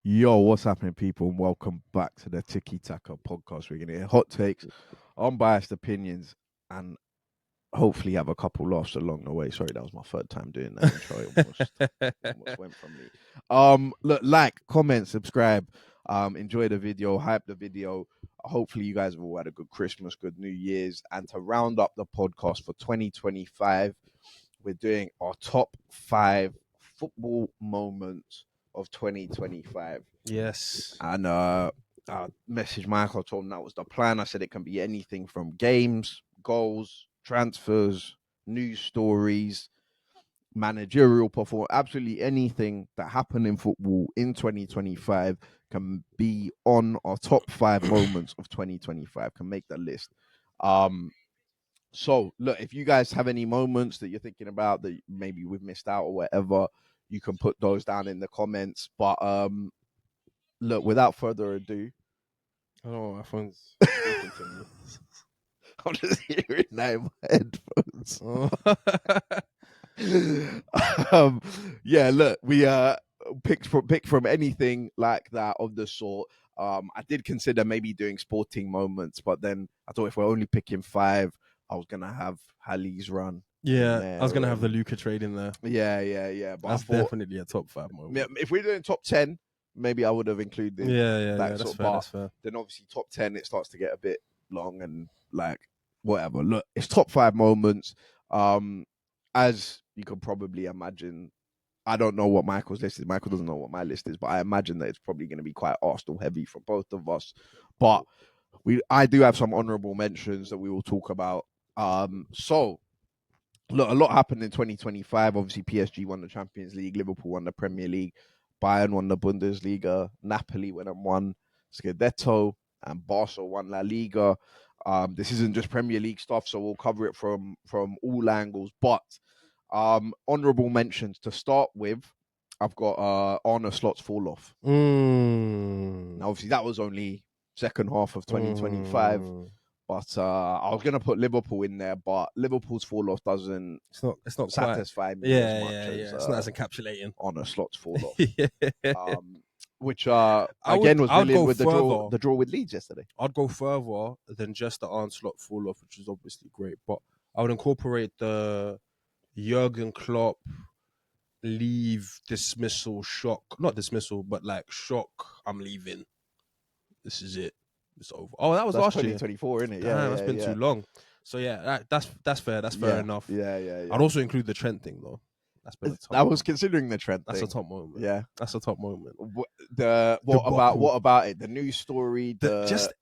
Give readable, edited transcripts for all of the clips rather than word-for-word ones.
Yo, what's happening, people? And welcome back to the Tiki Taka podcast. We're going to hear hot takes, unbiased opinions, and hopefully have a couple laughs along the way. Sorry, that was my third time doing that intro. It almost went from me. Look, like, comment, subscribe, enjoy the video, hype the video. Hopefully, you guys have all had a good Christmas, good New Year's, and to round up the podcast for 2025, we're doing our top 5 football moments of 2025. Yes. And I messaged Michael, told him that was the plan. I said it can be anything from games, goals, transfers, news stories, managerial performance, absolutely anything that happened in football in 2025 can be on our top 5 moments of 2025, can make the list. So look, if you guys have any moments that you're thinking about that maybe we've missed out or whatever, you can put those down in the comments. But look, without further ado, Oh, my phone's speaking to me. I'm just hearing that in my headphones. Yeah, look, we pick from anything like that of the sort. I did consider maybe doing sporting moments, but then I thought if we're only picking 5, I was gonna have Hali's run. Yeah, I was gonna have the Luca trade in there. Yeah. But That's I thought definitely a top 5 moment. if we're doing top 10, maybe I would have included Yeah. that That's sort fair. of. That's fair. Then obviously top 10, it starts to get a bit long and like whatever. Look, it's top 5 moments. As you can probably imagine, I don't know what Michael's list is. Michael doesn't know what my list is, but I imagine that it's probably going to be quite Arsenal heavy for both of us. But I do have some honourable mentions that we will talk about. So look, a lot happened in 2025. Obviously, PSG won the Champions League, Liverpool won the Premier League, Bayern won the Bundesliga, Napoli went and won Scudetto, and Barca won La Liga. This isn't just Premier League stuff, so we'll cover it from all angles. But honourable mentions to start with, I've got Arne Slot's fall off. Now, obviously, that was only second half of 2025. But I was gonna put Liverpool in there, but Liverpool's fall off doesn't It's not satisfy quite. me as much Yeah. as It's not as encapsulating. Arne Slot's fall off. Yeah. Which I was would brilliant go with further. the draw with Leeds yesterday. I'd go further than just the Onslaught fall off, which is obviously great, but I would incorporate the Jurgen Klopp leave dismissal shock, not dismissal, but like shock. I'm leaving. This is it. It's over. Oh, that was That's last year. 2024, isn't it? Damn, that's been too long. So yeah, that's fair. That's fair enough. Yeah. I'd also include the Trent thing though. That's been a top. I was considering the Trent That's thing. a top moment. Yeah, that's a top moment. What about it? The news story. When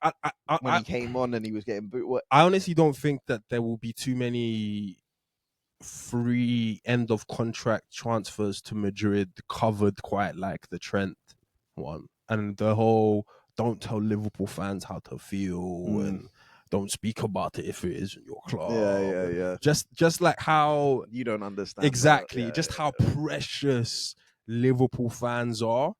I he came on and he was getting booed. I honestly don't think that there will be too many free end of contract transfers to Madrid covered quite like the Trent one, and the whole don't tell Liverpool fans how to feel and don't speak about it if it isn't your club. Yeah. Just like how you don't understand exactly, how precious Liverpool fans are,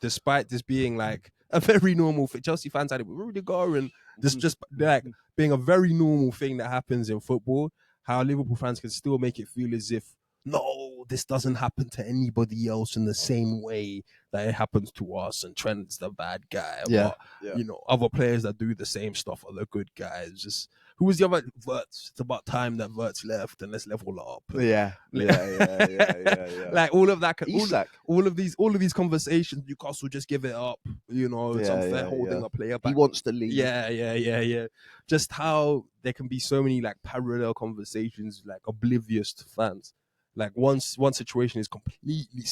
despite this being like a very normal thing. Chelsea fans had it with Rudiger, and this just like being a very normal thing that happens in football. How Liverpool fans can still make it feel as if no, this doesn't happen to anybody else in the same way that it happens to us, and Trent's the bad guy. Yeah. But, other players that do the same stuff are the good guys. Just who was the other Wirtz? It's about time that Wirtz left, and let's level up. Yeah. Like all of that. Isak. All of these conversations, Newcastle just give it up. It's unfair holding a player back. He wants to leave. Yeah. Just how there can be so many like parallel conversations, like oblivious to fans. Like one situation is completely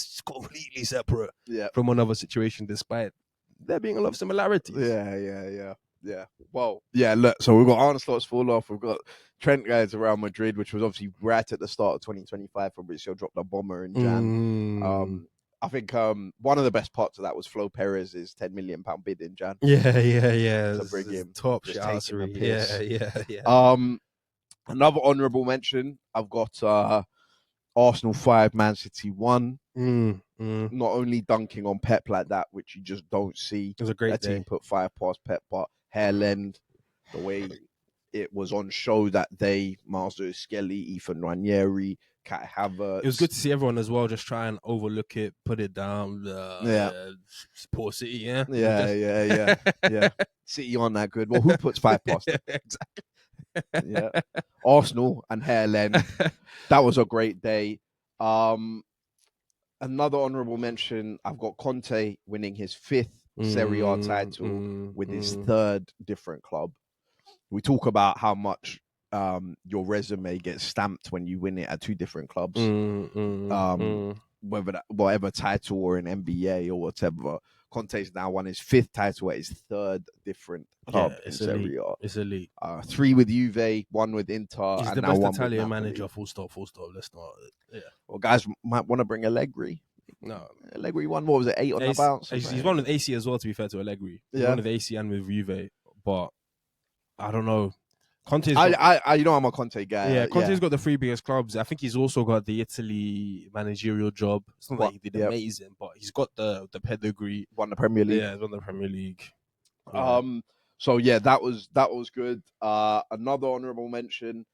separate from another situation, despite there being a lot of similarities. Yeah. Well, yeah, look, so we've got Arne Slot's fall off. We've got Trent guys around Madrid, which was obviously right at the start of 2025. Fabrizio dropped a bomber in Jan. I think one of the best parts of that was Flo Perez's £10 million bid in Jan. Yeah. To bring him. Top shit. Yeah. Another honourable mention, I've got Arsenal 5, Man City 1. Not only dunking on Pep like that, which you just don't see. It was a great team put 5 past Pep, but Hairland, the way it was on show that day, Miles Lewis Skelly, Ethan Ranieri, Kai Havertz. It was good to see everyone as well just try and overlook it, put it down. Poor City, yeah. Yeah. City on that good. Well, who puts 5 past them? Exactly. Yeah. Arsenal and Haaland. That was a great day. Another honourable mention, I've got Conte winning his 5th Serie A title with his 3rd different club. We talk about how much your resume gets stamped when you win it at 2 different clubs. Whether that, whatever title or an NBA or whatever. Conte's now won his 5th title at his 3rd different club in Serie A. It's elite. 3 with Juve, 1 with Inter. He's and the now best 1 Italian with manager, full stop. Let's not. Yeah. Well, guys might want to bring Allegri. No. Allegri won, what was it, 8 on the bounce? He's one with AC as well, to be fair to Allegri. He's one with AC and with Juve. But I don't know. Conte's I'm a Conte guy. Yeah, Conte's got the 3 biggest clubs. I think he's also got the Italy managerial job. It's not that he did amazing, but he's got the pedigree. Won the Premier League. Yeah, won the Premier League. So yeah, that was good. Another honourable mention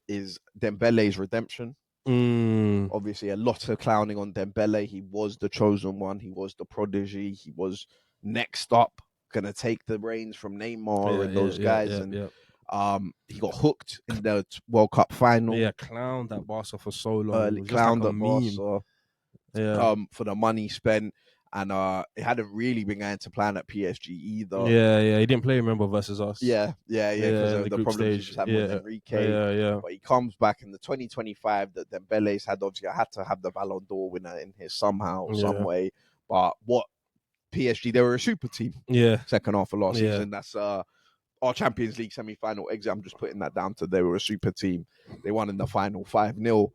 is Dembele's redemption. Obviously, a lot of clowning on Dembele. He was the chosen one. He was the prodigy. He was next up, gonna take the reins from Neymar and those guys. He got hooked in the World Cup final. Yeah, clowned at Barca for so long. Clowned at Barca. For the money spent. And it hadn't really been going to plan at PSG either. Yeah, he didn't play, remember, versus us. Yeah, because of the problems he had with Enrique. But he comes back in the 2025 that Dembele's had. Obviously, I had to have the Ballon d'Or winner in here somehow, some way. But what PSG, they were a super team. Yeah. Second half of last season. That's our Champions League semi-final exit. I'm just putting that down to they were a super team. They won in the final 5-0.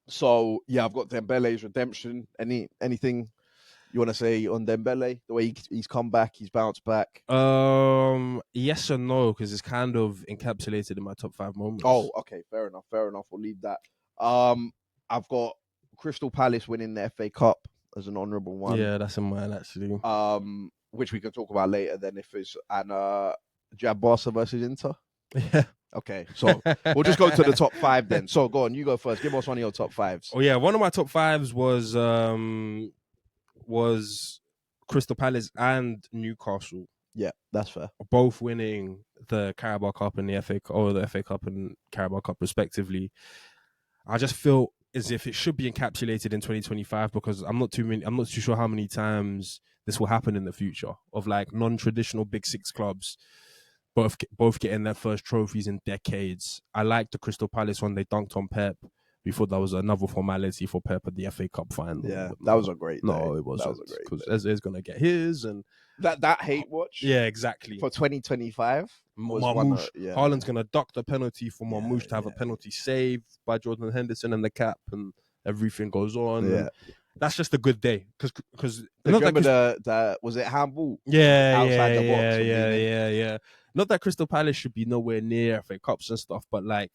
So, yeah, I've got Dembele's redemption. Anything you want to say on Dembele, the way he's come back, he's bounced back? Yes and no, because it's kind of encapsulated in my top 5 moments. Oh, okay, fair enough. We'll leave that. I've got Crystal Palace winning the FA Cup as an honourable one. Yeah, that's in mine actually. Which we can talk about later. Then if it's Jab Barca versus Inter. Yeah. Okay, so we'll just go to the top 5 then. So go on, you go first. Give us one of your top 5s. Oh yeah, one of my top 5s was Crystal Palace and Newcastle. Yeah, that's fair. Both winning the Carabao Cup and the FA Cup and Carabao Cup respectively. I just feel as if it should be encapsulated in 2025 because I'm not too sure how many times this will happen in the future of like non-traditional Big Six clubs both getting their first trophies in decades. I like the Crystal Palace one. They dunked on Pep. We thought that was another formality for Pep at the FA Cup final. Yeah, that was a great day. No, it wasn't. Because Eze's going to get his. And that hate watch. Yeah, exactly. For 2025. Marmoush. Haaland's going to duck the penalty for Marmoush to have a penalty saved by Jordan Henderson and the cap, and everything goes on. Yeah. That's just a good day. Because remember the was it handball? Yeah, outside the box. Yeah. Not that Crystal Palace should be nowhere near FA Cups and stuff, but like,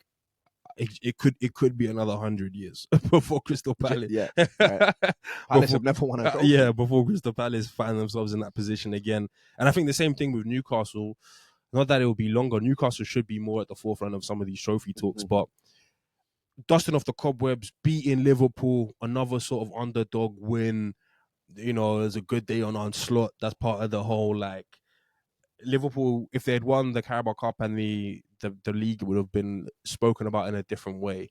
it could be another 100 years before Crystal Palace. Yeah, right. Palace have never won a trophy. Yeah, before Crystal Palace find themselves in that position again. And I think the same thing with Newcastle. Not that it will be longer. Newcastle should be more at the forefront of some of these trophy talks, but dusting off the cobwebs, beating Liverpool, another sort of underdog win. You know, it was a good day on Onslaught. That's part of the whole like. Liverpool, if they had won the Carabao Cup and the league, would have been spoken about in a different way.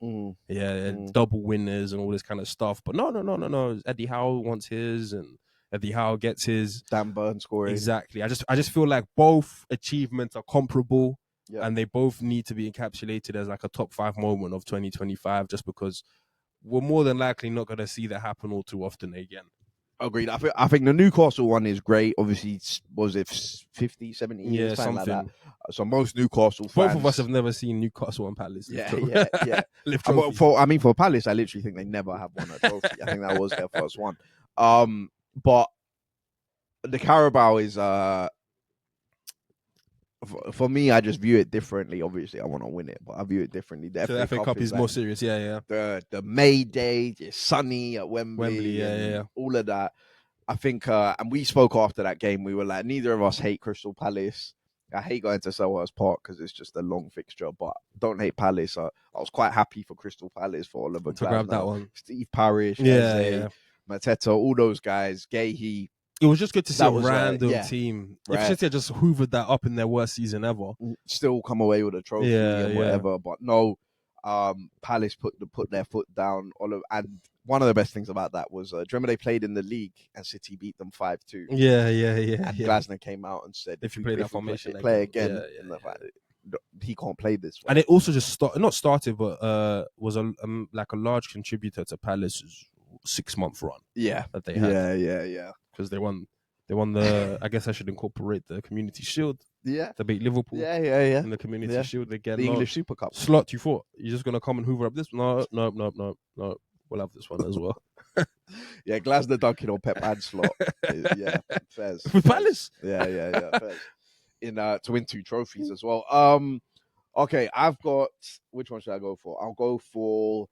Double winners and all this kind of stuff. But no. Eddie Howe wants his, and Eddie Howe gets his. Dan Burn scoring. Exactly. I just feel like both achievements are comparable, and they both need to be encapsulated as like a top 5 moment of 2025. Just because we're more than likely not going to see that happen all too often again. Agreed. I think the Newcastle one is great. Obviously, was it 50, 70 years? Yeah, something like that. So most Newcastle fans... Both of us have never seen Newcastle and Palace. Yeah. For Palace, I literally think they never have won a trophy. I think that was their first one. But the Carabao is... For me, I just view it differently. Obviously, I want to win it, but I view it differently. The FA Cup is like more serious, The May Day, it's sunny at Wembley, all of that. I think, and we spoke after that game, we were like, neither of us hate Crystal Palace. I hate going to Selhurst Park because it's just a long fixture, but don't hate Palace. I was quite happy for Crystal Palace for Oliver to grab that Glasner, one. Steve Parish, Yeah, Eze, yeah. Mateta, all those guys, Gahey. It was just good to see That a was, random yeah, team. If right. City had just hoovered that up in their worst season ever. Still come away with a trophy Yeah, and yeah. whatever, but no, Palace put their foot down. And one of the best things about that was, do you remember they played in the league and City beat them 5-2? Yeah. And Yeah. Glasner came out and said, If you play that formation play again. again, Yeah. he can't play this way. And it also just not started, but was like a large contributor to Palace's 6-month run Yeah, that they had. Yeah. Because they won the. I guess I should incorporate the Community Shield Yeah, to beat Liverpool. Yeah. In the Community Shield again. The English Super Cup. Slot, you thought you're just gonna come and hoover up this? No. We'll have this one as well. Yeah, Glasner dunking on Pep and Slot. Yeah, fairs. With Palace. Yeah. Fairs. In to win 2 trophies as well. Okay, I've got, which one should I go for? I'll go for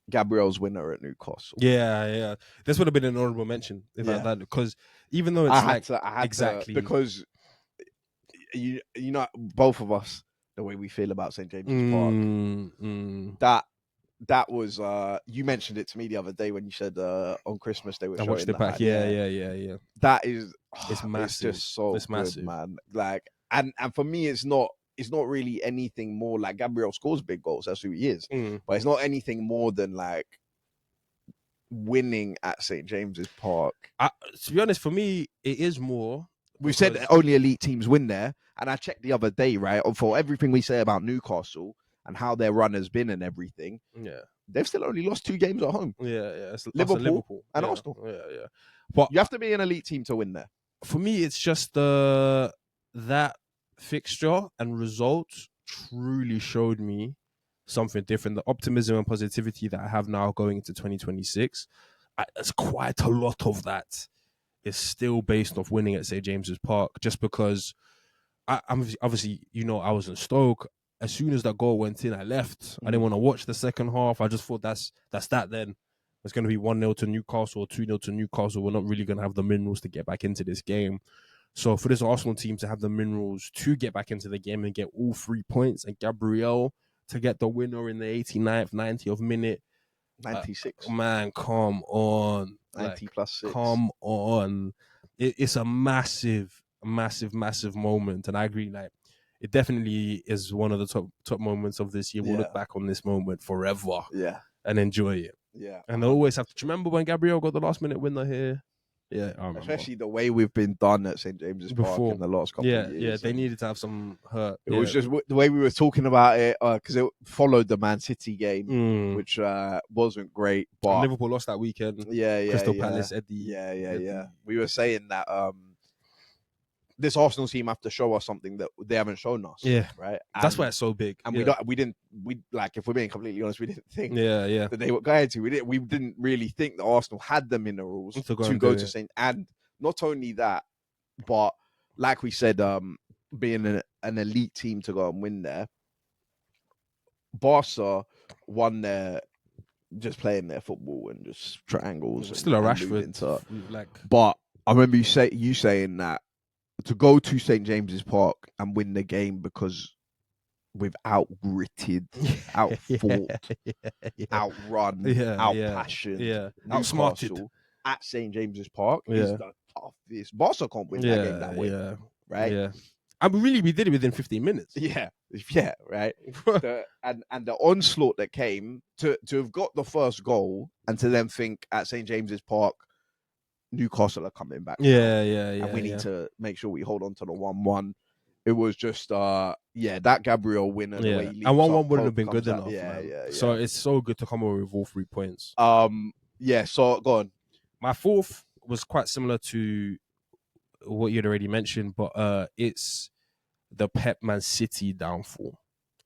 Gabriel's winner at Newcastle. Yeah. This would have been an honorable mention if I had, because even though it's I had exactly to, because you know, both of us, the way we feel about St. James's Park, that was you mentioned it to me the other day when you said on Christmas they were showing watched it back. Yeah. That is, it's massive. It's just so it's good, massive, man. Like, and for me, it's not really anything more. Like, Gabriel scores big goals, that's who he is, but it's not anything more than like winning at St. James's Park. To be honest, for me, it is more. We've said only elite teams win there, and I checked the other day, right, for everything we say about Newcastle and how their run has been and everything. Yeah, they've still only lost 2 games at home. Yeah. It's Liverpool and Arsenal. Yeah. But you have to be an elite team to win there. For me, it's just that fixture and results truly showed me something different. The optimism and positivity that I have now going into 2026, it's quite a lot of that is still based off winning at St. James's Park, just because I'm obviously, I was in Stoke. As soon as that goal went in, I left. I didn't want to watch the second half. I just thought that's that then. It's going to be 1-0 to Newcastle or 2-0 to Newcastle. We're not really going to have the minerals to get back into this game. So for this Arsenal team to have the minerals to get back into the game and get all 3 points, and Gabriel to get the winner in the 89th, 90th minute. 96. Man, come on. 90 plus 6. Come on. It's a massive moment. And I agree, it definitely is one of the top moments of this year. We'll look back on this moment forever. Yeah. And enjoy it. Yeah. And they'll always have to. Do you remember when Gabriel got the last minute winner here? Yeah, I remember. Especially the way we've been done at St. James's Park in the last couple of years. Yeah, they needed to have some hurt. It was just the way we were talking about it, because it followed the Man City game, which wasn't great. But and Liverpool lost that weekend. Crystal Palace, Eddie. Yeah. We were saying that this Arsenal team have to show us something that they haven't shown us. Yeah, right. That's why it's so big. And we didn't if we're being completely honest, we didn't think that they were going to. We didn't really think that Arsenal had the minerals to go to St. And not only that, but like we said, being an elite team to go and win there, Barca won there just playing their football and just triangles. Still a Rashford. But I remember you saying that to go to St. James's Park and win the game because we've out-gritted, out-fought, outrun, out-passioned, outsmarted at St. James's Park is the toughest. Barca can't win that game that way, right? Yeah. And we did it within 15 minutes. Yeah, right. And the onslaught that came to have got the first goal and to then think at St. James's Park, Newcastle are coming back. And we need to make sure we hold on to the 1-1. It was just that Gabriel winner. The way he and 1-1 wouldn't have been good out. enough. So it's so good to come away with all 3 points. So go on. My fourth was quite similar to what you'd already mentioned, but it's the Pep Man City downfall.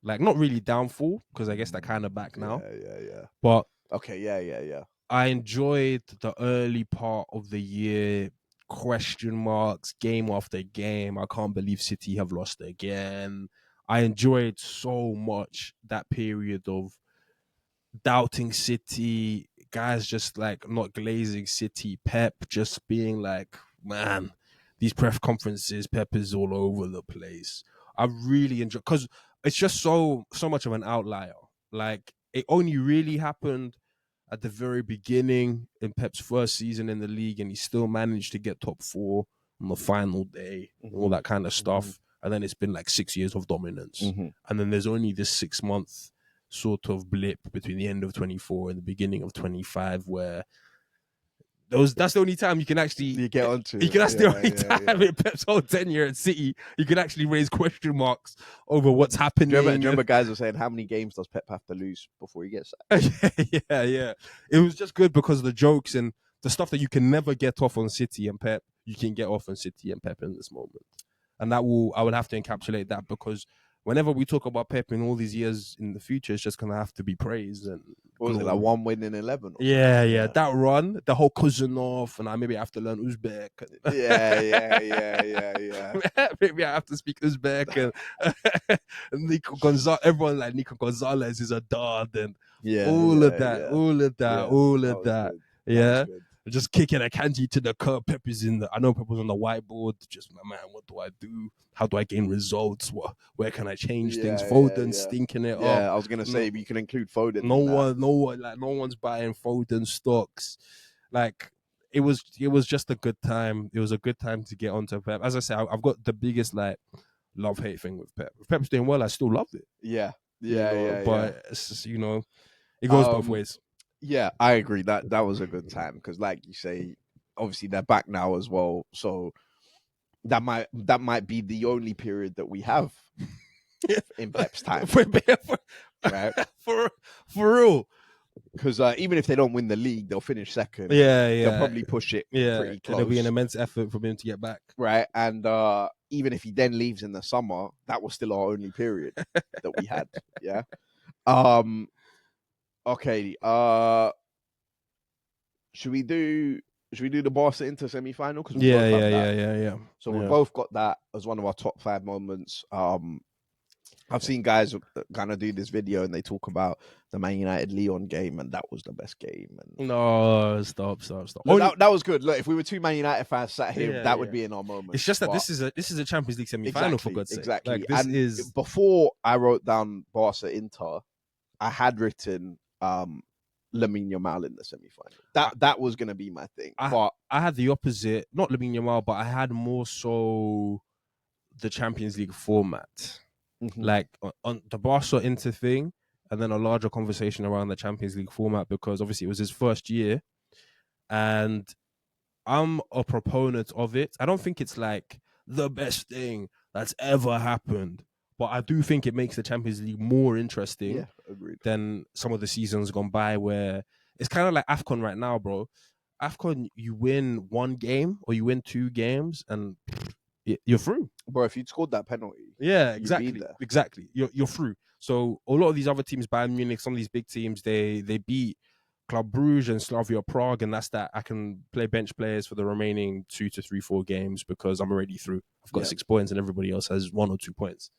Like, not really downfall, because I guess they're kind of back now. Yeah. But okay, yeah. I enjoyed the early part of the year, question marks, game after game. I can't believe City have lost again. I enjoyed so much that period of doubting City, guys just like not glazing City, Pep just being like, man, these press conferences, Pep is all over the place. I really enjoy because it's just so much of an outlier. Like it only really happened at the very beginning in Pep's first season in the league, and he still managed to get top 4 on the final day, all that kind of stuff. And then it's been like 6 years of dominance. And then there's only this 6-month sort of blip between the end of 24 and the beginning of 25 where that's the only time you can actually get onto. That's the only time in Pep's whole tenure at City you can actually raise question marks over what's happening. Do you remember guys were saying how many games does Pep have to lose before he gets sacked? yeah. It was just good because of the jokes and the stuff that you can never get off on City and Pep, you can get off on City and Pep in this moment. And I would have to encapsulate that because whenever we talk about Pep in all these years in the future, it's just going to have to be praised. And what was it, like 1 win in 11? Yeah. That run, the whole Kuzunov, and I maybe have to learn Uzbek. Yeah. Maybe I have to speak Uzbek. And Nico Gonzalez, everyone like Nico Gonzalez is a dud. And all of that. Yeah. Just kicking a Kanji to the curb. Pep is I know Pep was on the whiteboard. Just, man, what do I do? How do I gain results? Where can I change things? Foden stinking it up. Yeah, I was gonna say you can include Foden. No one's buying Foden stocks. Like it was just a good time. It was a good time to get onto Pep. As I say, I've got the biggest like love-hate thing with Pep. If Pep's doing well, I still love it. Yeah. But it's just, it goes both ways. Yeah, I agree. That was a good time because, like you say, obviously they're back now as well. So that might be the only period that we have in Pep's time, right? For real. Because even if they don't win the league, they'll finish second. Yeah. They'll probably push it pretty close. It'll be an immense effort for him to get back. Right. And even if he then leaves in the summer, that was still our only period that we had. Yeah. Okay. Should we do the Barca Inter semi-final? Yeah. So we both got that as one of our top 5 moments. I've seen guys kind of do this video and they talk about the Man United Lyon game, and that was the best game. And no, stop. Look, that was good. Look, if we were 2 Man United fans sat here, that would be in our moment. It's just that this is a Champions League semi-final, for God's sake. Exactly. Like, before I wrote down Barca Inter, I had written Lamine Yamal in the semi-final. That was going to be my thing. But I had the opposite, not Lamine Yamal, but I had more so the Champions League format. Like on the Barca Inter thing, and then a larger conversation around the Champions League format, because obviously it was his first year, and I'm a proponent of it. I don't think it's like the best thing that's ever happened, but I do think it makes the Champions League more interesting than some of the seasons gone by, where it's kind of like AFCON right now, bro. AFCON, you win 1 game or you win 2 games and you're through. Bro, if you'd scored that penalty, exactly. You're through. So a lot of these other teams, Bayern Munich, some of these big teams, they beat Club Brugge and Slavia Prague, and that's that. I can play bench players for the remaining 2 to 3, 4 games because I'm already through. I've got 6 points and everybody else has 1 or 2 points.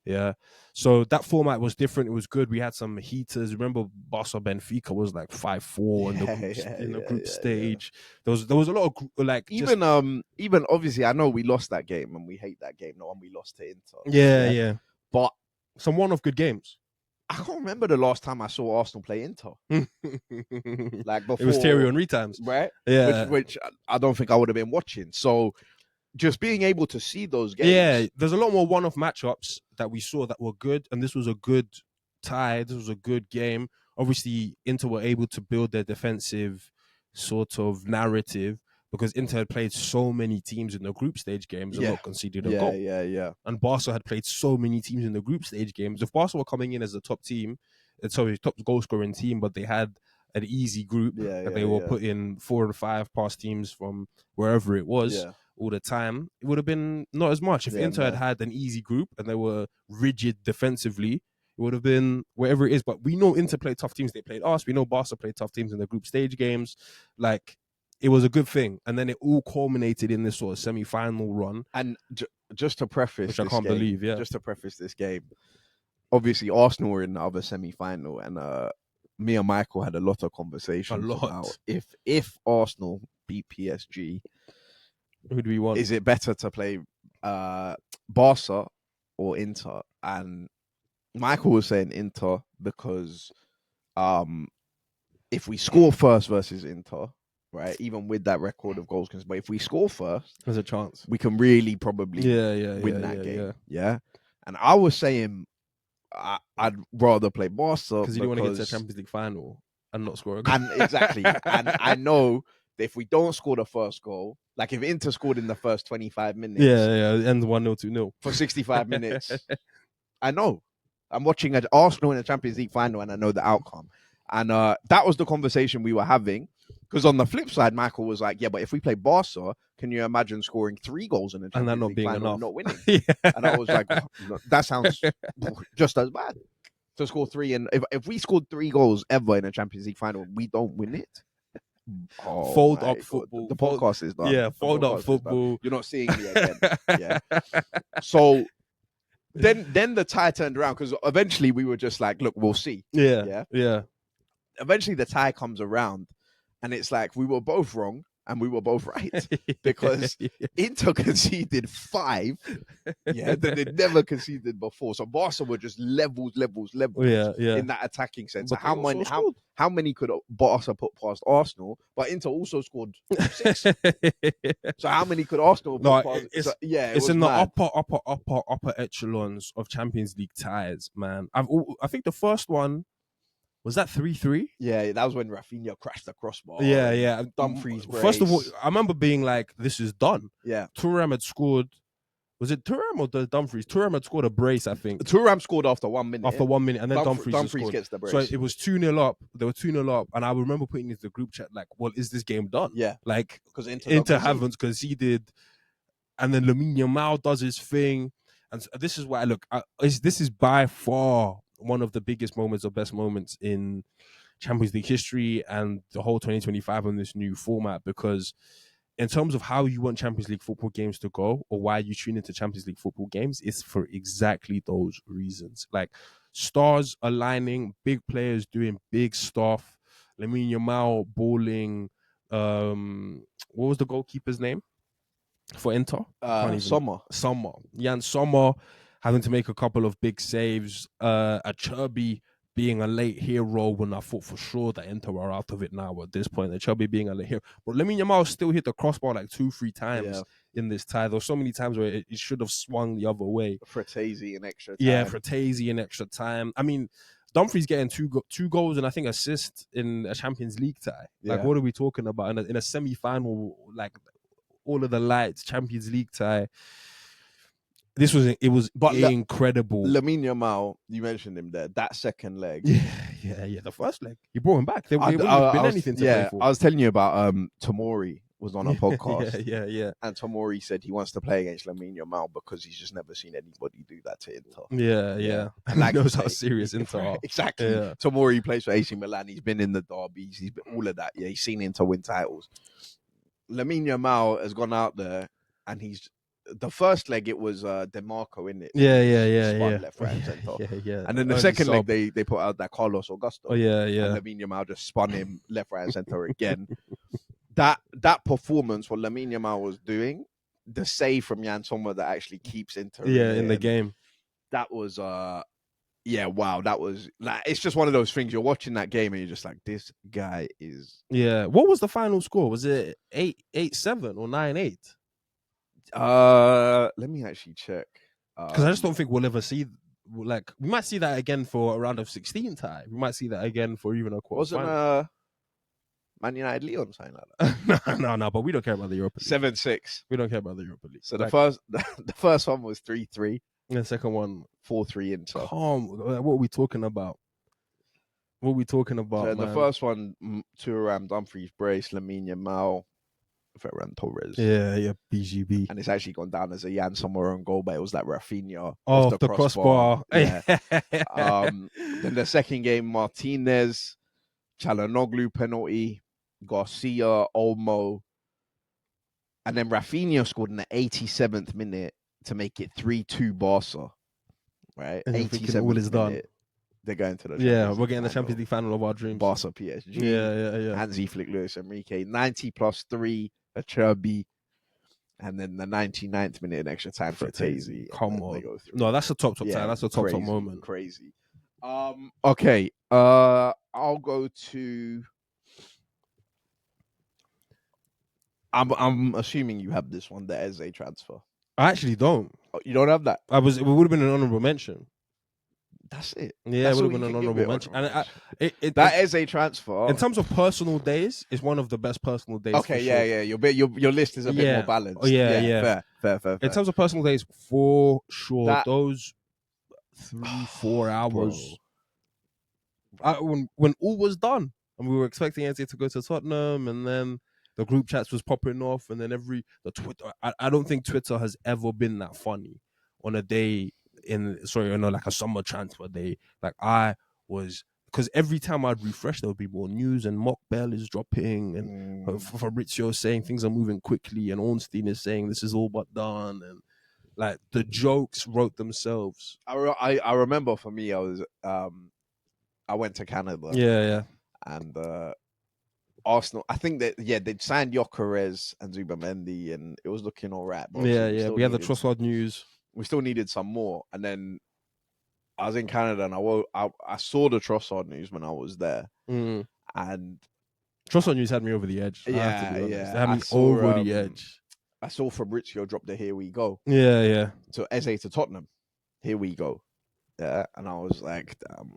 Yeah. So that format was different. It was good. We had some heaters. Remember Barca Benfica was like 5-4 in the group stage. There was a lot of like even obviously I know we lost that game and we hate that game, the one we lost to Inter. Yeah. But some one-off good games. I can't remember the last time I saw Arsenal play Inter. Like before, it was Thierry Henry times, right? Yeah, which I don't think I would have been watching. So just being able to see those games. Yeah, there's a lot more one-off matchups that we saw that were good, and this was a good tie. This was a good game. Obviously, Inter were able to build their defensive sort of narrative because Inter had played so many teams in the group stage games and not conceded a goal. Yeah. And Barca had played so many teams in the group stage games. If Barca were coming in as the top team, top goal-scoring team, but they had an easy group that they were putting 4 and 5 past teams from wherever it was all the time, it would have been not as much. If Inter had an easy group and they were rigid defensively, it would have been wherever it is. But we know Inter played tough teams. They played us. We know Barca played tough teams in the group stage games. Like, it was a good thing. And then it all culminated in this sort of semi-final run. And just to preface which I can't believe, just to preface this game, obviously Arsenal were in the other semi-final, and me and Michael had a lot of conversations about if Arsenal beat PSG, Who do we want? is it better to play Barca or Inter? And Michael was saying Inter because if we score first versus Inter, right, even with that record of goals, but if we score first, There's a chance. we can really probably win that game. Yeah. And I was saying I'd rather play Barca because you don't want to get to the Champions League final and not score a goal. And exactly. And I know that if we don't score the first goal, like if Inter scored in the first 25 minutes, it ends 1-0, 2-0 for 65 minutes, I know. I'm watching Arsenal in the Champions League final, and I know the outcome. And that was the conversation we were having. Because on the flip side, Michael was like, "Yeah, but if we play Barca, can you imagine scoring 3 goals in the Champions League final and not winning?" And I was like, no, "That sounds just as bad to score 3. And if we scored 3 goals ever in a Champions League final, we don't win it." Oh, fold up football. The podcast is done. Yeah, fold up football. You're not seeing me again. Yeah. So then the tie turned around because eventually we were just like, look, we'll see. Yeah. Eventually the tie comes around, and it's like we were both wrong and we were both right because Inter conceded 5, that they never conceded before. So Barca were just levels in that attacking sense. So how many could Barca put past Arsenal? But Inter also scored 6. So how many could Arsenal put past? It's in mad. The upper echelons of Champions League ties, man. I think the first one. Was that 3-3? Yeah, that was when Rafinha crashed the crossbar. Yeah. Dumfries brace. First of all, I remember being like, this is done. Yeah. Thuram had scored. Was it Thuram or Dumfries? Thuram had scored a brace, I think. Thuram scored after 1 minute. And then Dumfries gets the brace. So it was 2-0 up. They were 2-0 up. And I remember putting into the group chat, like, well, is this game done? Yeah. Like, because Inter haven't conceded. And then Lamine Yamal does his thing. And so this is why, look, this is by far one of the biggest moments or best moments in Champions League history and the whole 2025 on this new format, because in terms of how you want Champions League football games to go or why you tune into Champions League football games, it's for exactly those reasons. Like stars aligning, big players doing big stuff, Lamine Yamal balling, what was the goalkeeper's name for Inter? Sommer. Jan Sommer having to make a couple of big saves. Acerbi being a late hero when I thought for sure that Inter are out of it now at this point. Acerbi being a late hero. But Lamine Yamal still hit the crossbar like 2-3 times in this tie. There were so many times where it should have swung the other way. Fratesi in extra time. Yeah, Fratesi in extra time. I mean, Dumfries getting two goals and I think assist in a Champions League tie. Like, what are we talking about? In a semi-final, like all of the lights, Champions League tie. It was incredible. Lamine Yamal, you mentioned him there. That second leg. Yeah. The first leg. You brought him back. There wouldn't have been anything to play for. I was telling you about Tomori was on a podcast. Yeah. And Tomori said he wants to play against Lamine Yamal because he's just never seen anybody do that to Inter. Yeah. And like he knows how serious Inter are. Exactly. Yeah. Tomori plays for AC Milan. He's been in the derbies. He's been all of that. Yeah, he's seen Inter win titles. Lamine Yamal has gone out there and he's the first leg it was DeMarco in it. Yeah. Left, right, and center. Yeah. And then the second leg they put out that Carlos Augusto. Yeah. And Lamine Yamal just spun him left, right, and center again. That performance, what Lamine Yamal was doing, the save from Jan Sommer that actually keeps Inter in the game. That was wow. That was like it's just one of those things. You're watching that game and you're just like, this guy is. Yeah. What was the final score? Was it 8-7 or 9-8? Let me actually check. Because I just don't think we'll ever see. Like, we might see that again for a round of 16 tie. We might see that again for even a quarter. Wasn't Man United Leon sign like that? No. But we don't care about the Europa League. 7-6. We don't care about the Europa League. So the first one was 3-3. And the second one 4-3 Inter. What are we talking about? So man? The first one, Thuram, Dumfries, brace, Lamine Yamal, Ferran Torres. Yeah, BGB. And it's actually gone down as a Jan Sommer own goal, but it was like Rafinha. Off the crossbar. Yeah. Then the second game, Martinez, Çalhanoğlu penalty, Garcia, Olmo. And then Rafinha scored in the 87th minute to make it 3-2 Barca. Right? 87th all is done. They're going to the Champions League the Champions League final of our dreams. Barca PSG. Yeah. Hansi Flick, Luis Enrique. 90+3, Acerbi. and then the 99th minute in extra time for Tazy. Come They on. go through. No, that's a top time. That's a top crazy, moment. Crazy. Okay. I'll go to. I'm assuming you have this one, the Eze transfer. I actually don't. Oh, you don't have that? It would have been an honorable mention. That's it. Yeah, That's it would all have been you an can give honorable it, mention. And that Eze transfer. in terms of personal days, it's one of the best personal days. Okay, for yeah. Your list is a bit more balanced. Yeah. Fair. In terms of personal days, for sure, those 3-4 hours. When all was done, and we were expecting Eze to go to Tottenham, and then the group chats was popping off, and then the Twitter. I don't think Twitter has ever been that funny on a day like a summer transfer day. Like I was, because every time I'd refresh, there would be more news, and Mock Bell is dropping, and Fabrizio saying things are moving quickly, and Ornstein is saying this is all but done, and like the jokes wrote themselves. I remember for me, I went to Canada. Yeah. And Arsenal, I think that they'd signed Gyökeres and Zubamendi, and it was looking all right. But We had the Trossard news. We still needed some more, and then I was in Canada, and I saw the Trossard news when I was there, and Trossard news had me over the edge. Yeah. It had me over the edge. I saw Fabrizio drop the "Here we go." Yeah. So Eze to Tottenham, here we go. Yeah, and I was like, damn,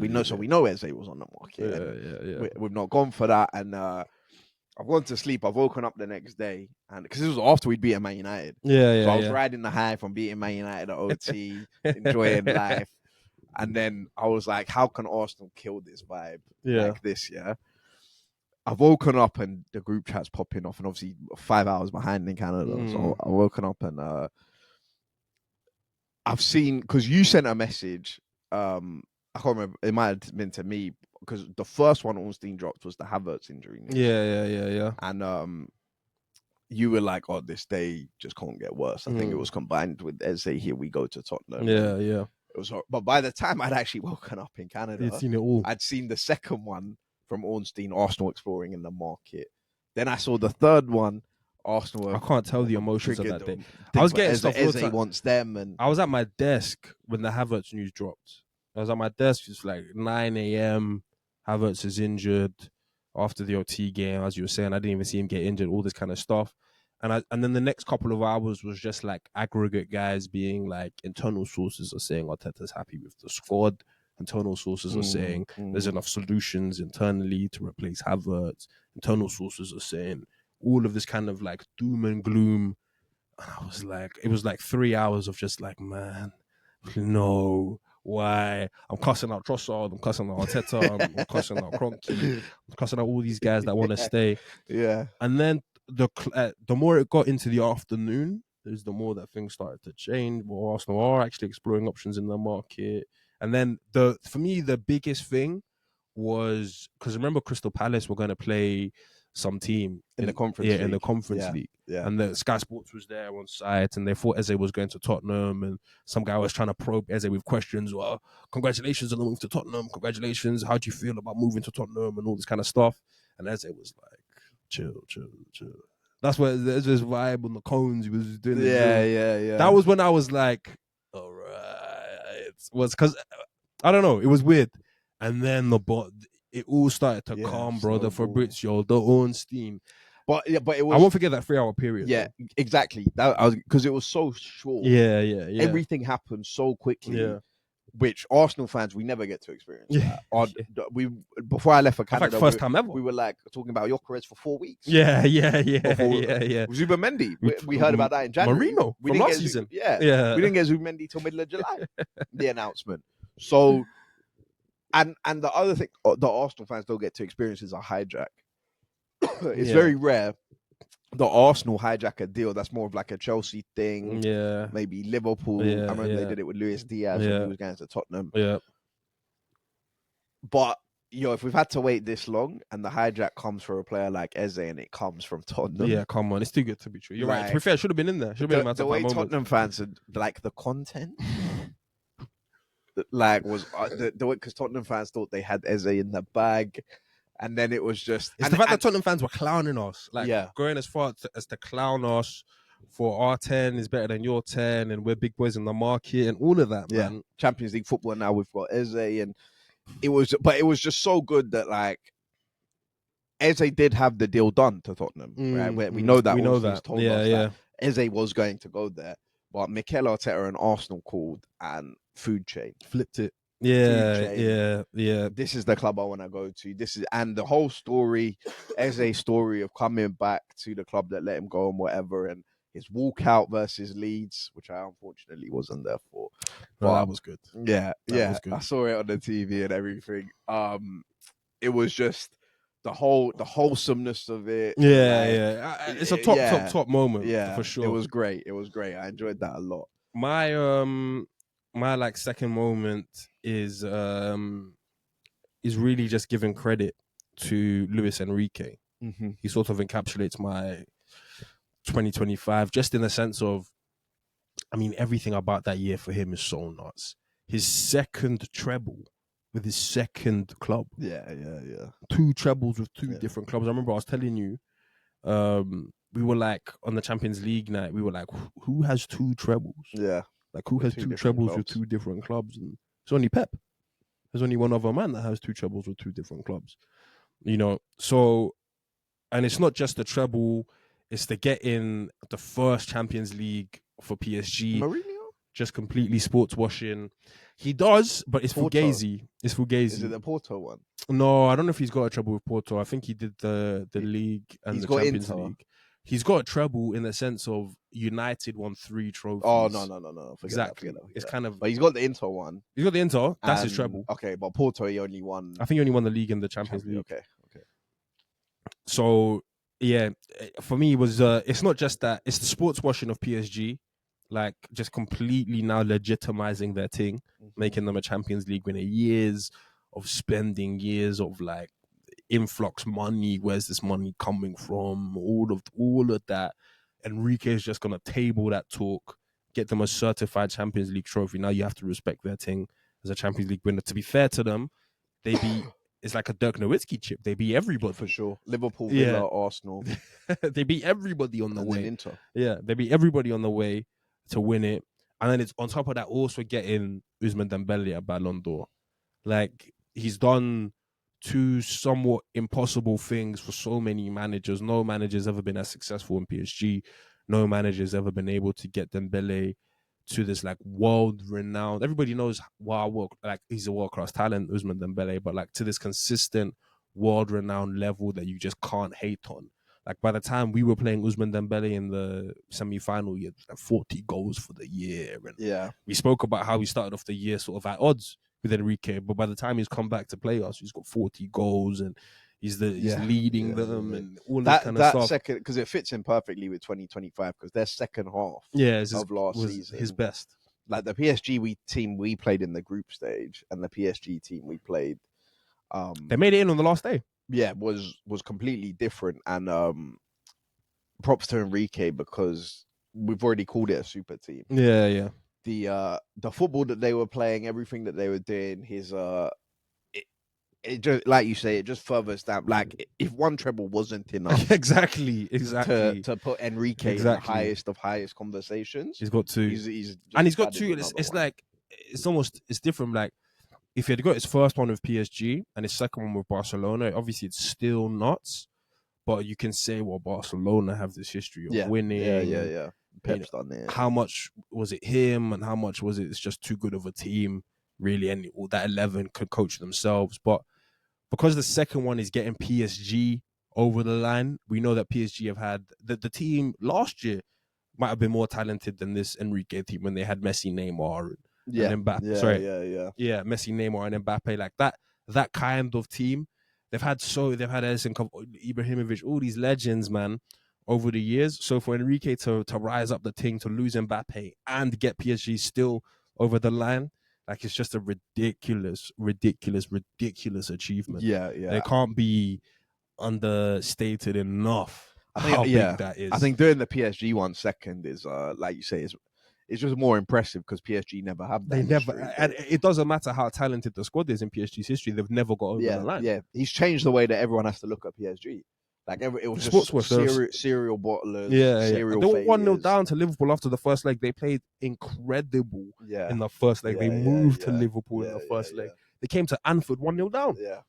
we know Eze was on the market. Yeah. We've not gone for that, and I've gone to sleep. I've woken up the next day, and because it was after we'd beaten Man United. Yeah. So I was riding the high from beating Man United at OT, enjoying life, and then I was like, how can Arsenal kill this vibe like this? Yeah. I've woken up and the group chat's popping off, and obviously 5 hours behind in Canada. So I've woken up and I've seen, because you sent a message. I can't remember. It might have been to me, because the first one Ornstein dropped was the Havertz injury news. Yeah. And you were like, "Oh, this day just can't get worse." I think it was combined with Eze. Here we go to Tottenham. Yeah. It was, but by the time I'd actually woken up in Canada, you'd seen it all. I'd seen the second one from Ornstein, Arsenal exploring in the market. Then I saw the third one, Arsenal. I can't tell the emotions of that day. I was getting stuff. Eze wants them, and I was at my desk when the Havertz news dropped. I was at my desk. It's like 9 a.m. Havertz is injured after the OT game, as you were saying. I didn't even see him get injured. All this kind of stuff. And then the next couple of hours was just like aggregate guys being like, internal sources are saying Arteta's happy with the squad. Internal sources are saying there's enough solutions internally to replace Havertz. Internal sources are saying all of this kind of like doom and gloom. And I was like, it was like 3 hours of just like, man, no, why? I'm cussing out Trossard, I'm cussing out Arteta, I'm cussing out Kroenke, I'm cussing out all these guys that want to stay. Yeah. And then the more it got into the afternoon, is the more that things started to change. More Arsenal are actually exploring options in the market. And then for me, the biggest thing was, because remember Crystal Palace were going to play some team in the conference league. In the conference league. Yeah. And the Sky Sports was there on site, and they thought Eze was going to Tottenham, and some guy was trying to probe Eze with questions. Well, congratulations on the move to Tottenham. Congratulations. How do you feel about moving to Tottenham and all this kind of stuff? And Eze was like, chill. That's where there's this vibe on the cones. He was doing it. Yeah. That was when I was like, all right. Was because, I don't know, it was weird. And then it all started to calm, bro. The Fabrizio, the Ornstein. But it was. I won't forget that 3 hour period. Yeah, though. Exactly. Because it was so short. Yeah. Everything happened so quickly. Yeah. Which Arsenal fans, we never get to experience. Before I left for Canada, like first time ever, we were like talking about Gyökeres for 4 weeks. Yeah. Zubamendi, we heard about that in January. Marino from last season. We didn't get Zubamendi till middle of July. The announcement. So, and the other thing the Arsenal fans don't get to experience is a hijack. It's very rare. The Arsenal hijack a deal that's more of like a Chelsea thing. Yeah. Maybe Liverpool. I remember they did it with Luis Diaz when he was going to Tottenham. Yeah. But, if we've had to wait this long and the hijack comes for a player like Eze and it comes from Tottenham. Yeah, come on. It's too good to be true. You're right. To be fair, it should have been in there. Should have been the way Tottenham fans are, like, the content. Like, was the way, because Tottenham fans thought they had Eze in the bag. And then it was just It's the fact that Tottenham fans were clowning us, like Yeah. going as far as to clown us for our 10 is better than your 10, and we're big boys in the market and all of that, Yeah. man. Champions League football now, we've got Eze, and it was just so good that like Eze did have the deal done to Tottenham, right? We know that. We know He's that. told Yeah, us yeah. that Eze was going to go there, but Mikel Arteta and Arsenal called and food chain. Flipped it. Yeah, chain. yeah. This is the club I want to go to. And the whole story, Eze's story of coming back to the club that let him go and whatever, and his walkout versus Leeds, which I unfortunately wasn't there for. But that was good. Yeah, That was good. I saw it on the TV and everything. It was just the wholesomeness of it. Yeah. It's a top moment. Yeah, for sure. It was great. I enjoyed that a lot. My like second moment is really just giving credit to Luis Enrique. Mm-hmm. He sort of encapsulates my 2025 just in the sense of, I mean, everything about that year for him is so nuts. His second treble with his second club. Yeah. 2 trebles with 2 different clubs. I remember I was telling you, we were like on the Champions League night, we were like, who has 2 trebles? Yeah. Like, who has 2 trebles with 2 different clubs? And it's only Pep. There's only one other man that has 2 trebles with 2 different clubs. You know, so, and it's not just the treble, it's to get in the first Champions League for PSG. Mourinho? Just completely sports washing. He does, but it's Fugazi. It's Fugazi. Is it the Porto one? No, I don't know if he's got a treble with Porto. I think he did the league and the Champions League. He's got a treble in the sense of United won 3 trophies. Oh, no. Exactly. It's kind of... But he's got the Inter one. He's got the Inter. That's his treble. Okay, but Porto, he only won... I think he only won the league and the Champions League. Okay. So, yeah, for me, it was... it's not just that. It's the sports washing of PSG. Like, just completely now legitimizing their thing. Making them a Champions League winner. Years of spending. Years of, like, influx money, where's this money coming from, all of that. Enrique is just gonna table that talk, get them a certified Champions League trophy. Now you have to respect their thing as a Champions League winner. To be fair to them, they beat it's like a Dirk Nowitzki chip. They beat everybody for sure. Liverpool, Villa, Arsenal. They beat everybody on the way. Inter. Yeah, they beat everybody on the way to win it. And then it's on top of that also getting Ousmane Dembele a Ballon d'Or. Like, he's done 2 somewhat impossible things for so many managers. No manager's ever been as successful in PSG. No manager's ever been able to get Dembele to this like world-renowned. Everybody knows like he's a world-class talent, Ousmane Dembele, but like to this consistent world-renowned level that you just can't hate on. Like by the time we were playing Ousmane Dembele in the semi-final, he had like 40 goals for the year. And we spoke about how he started off the year sort of at odds with Enrique, but by the time he's come back to play us, he's got 40 goals and he's leading them and all that kind of stuff. Second, because it fits in perfectly with 2025 because their second half of last season his best. Like the PSG team we played in the group stage and the PSG team we played, they made it in on the last day. Yeah, was completely different, and props to Enrique because we've already called it a super team. Yeah. The football that they were playing, everything that they were doing, it just, like you say, it just further stamped. Like if one treble wasn't enough, exactly, to put Enrique in the highest of highest conversations, he's got 2. He's got 2. It's like it's different. Like if he had got his first one with PSG and his second one with Barcelona, obviously it's still nuts. But you can say, well, Barcelona have this history of winning. Yeah. Pep's done it. How much was it him and how much was it's just too good of a team, really? And all that 11 could coach themselves. But because the second one is getting PSG over the line, we know that PSG have had the team last year might have been more talented than this Enrique team when they had Messi, Neymar, and Mbappe. Messi, Neymar, and Mbappe, like that kind of team. They've had Edison, Ibrahimovic, all these legends, man, over the years. So for Enrique to rise up the thing, to lose Mbappe and get PSG still over the line, like it's just a ridiculous achievement. Yeah. It can't be understated enough how big that is. I think doing the PSG one second is, like you say, It's just more impressive because PSG never have that. They never, history, and it doesn't matter how talented the squad is in PSG's history. They've never got over the line. Yeah, he's changed the way that everyone has to look at PSG. Like it was Sports just serial bottlers, serial They were 1-0 failures. down to Liverpool after the first leg. They played incredible Yeah, in the first leg. They moved to Liverpool in the first leg. Yeah. They came to Anfield 1-0 down. Yeah.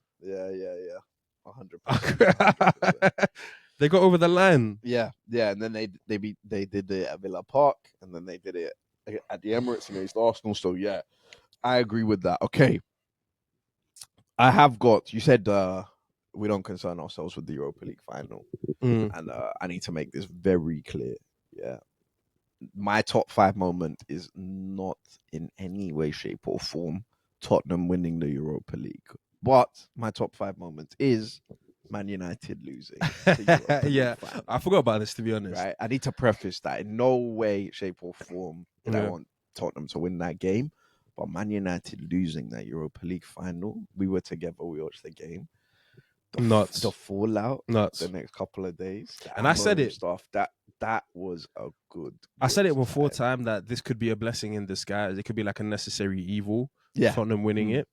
100%. They got over the line. Yeah, and then they did it at Villa Park, and then they did it at the Emirates against Arsenal. So yeah, I agree with that. Okay, I have got. You said we don't concern ourselves with the Europa League final, and I need to make this very clear. Yeah, my top 5 moment is not in any way, shape, or form Tottenham winning the Europa League, but my top 5 moment is Man United losing. Yeah, I forgot about this, to be honest. Right, I need to preface that in no way, shape, or form did I want Tottenham to win that game, but Man United losing that Europa League final. We were together, we watched the game. Nuts. The fallout, nuts. The next couple of days, and I said it. Stuff that was a good. I said it before time that this could be a blessing in disguise. It could be like a necessary evil. Yeah, Tottenham winning it,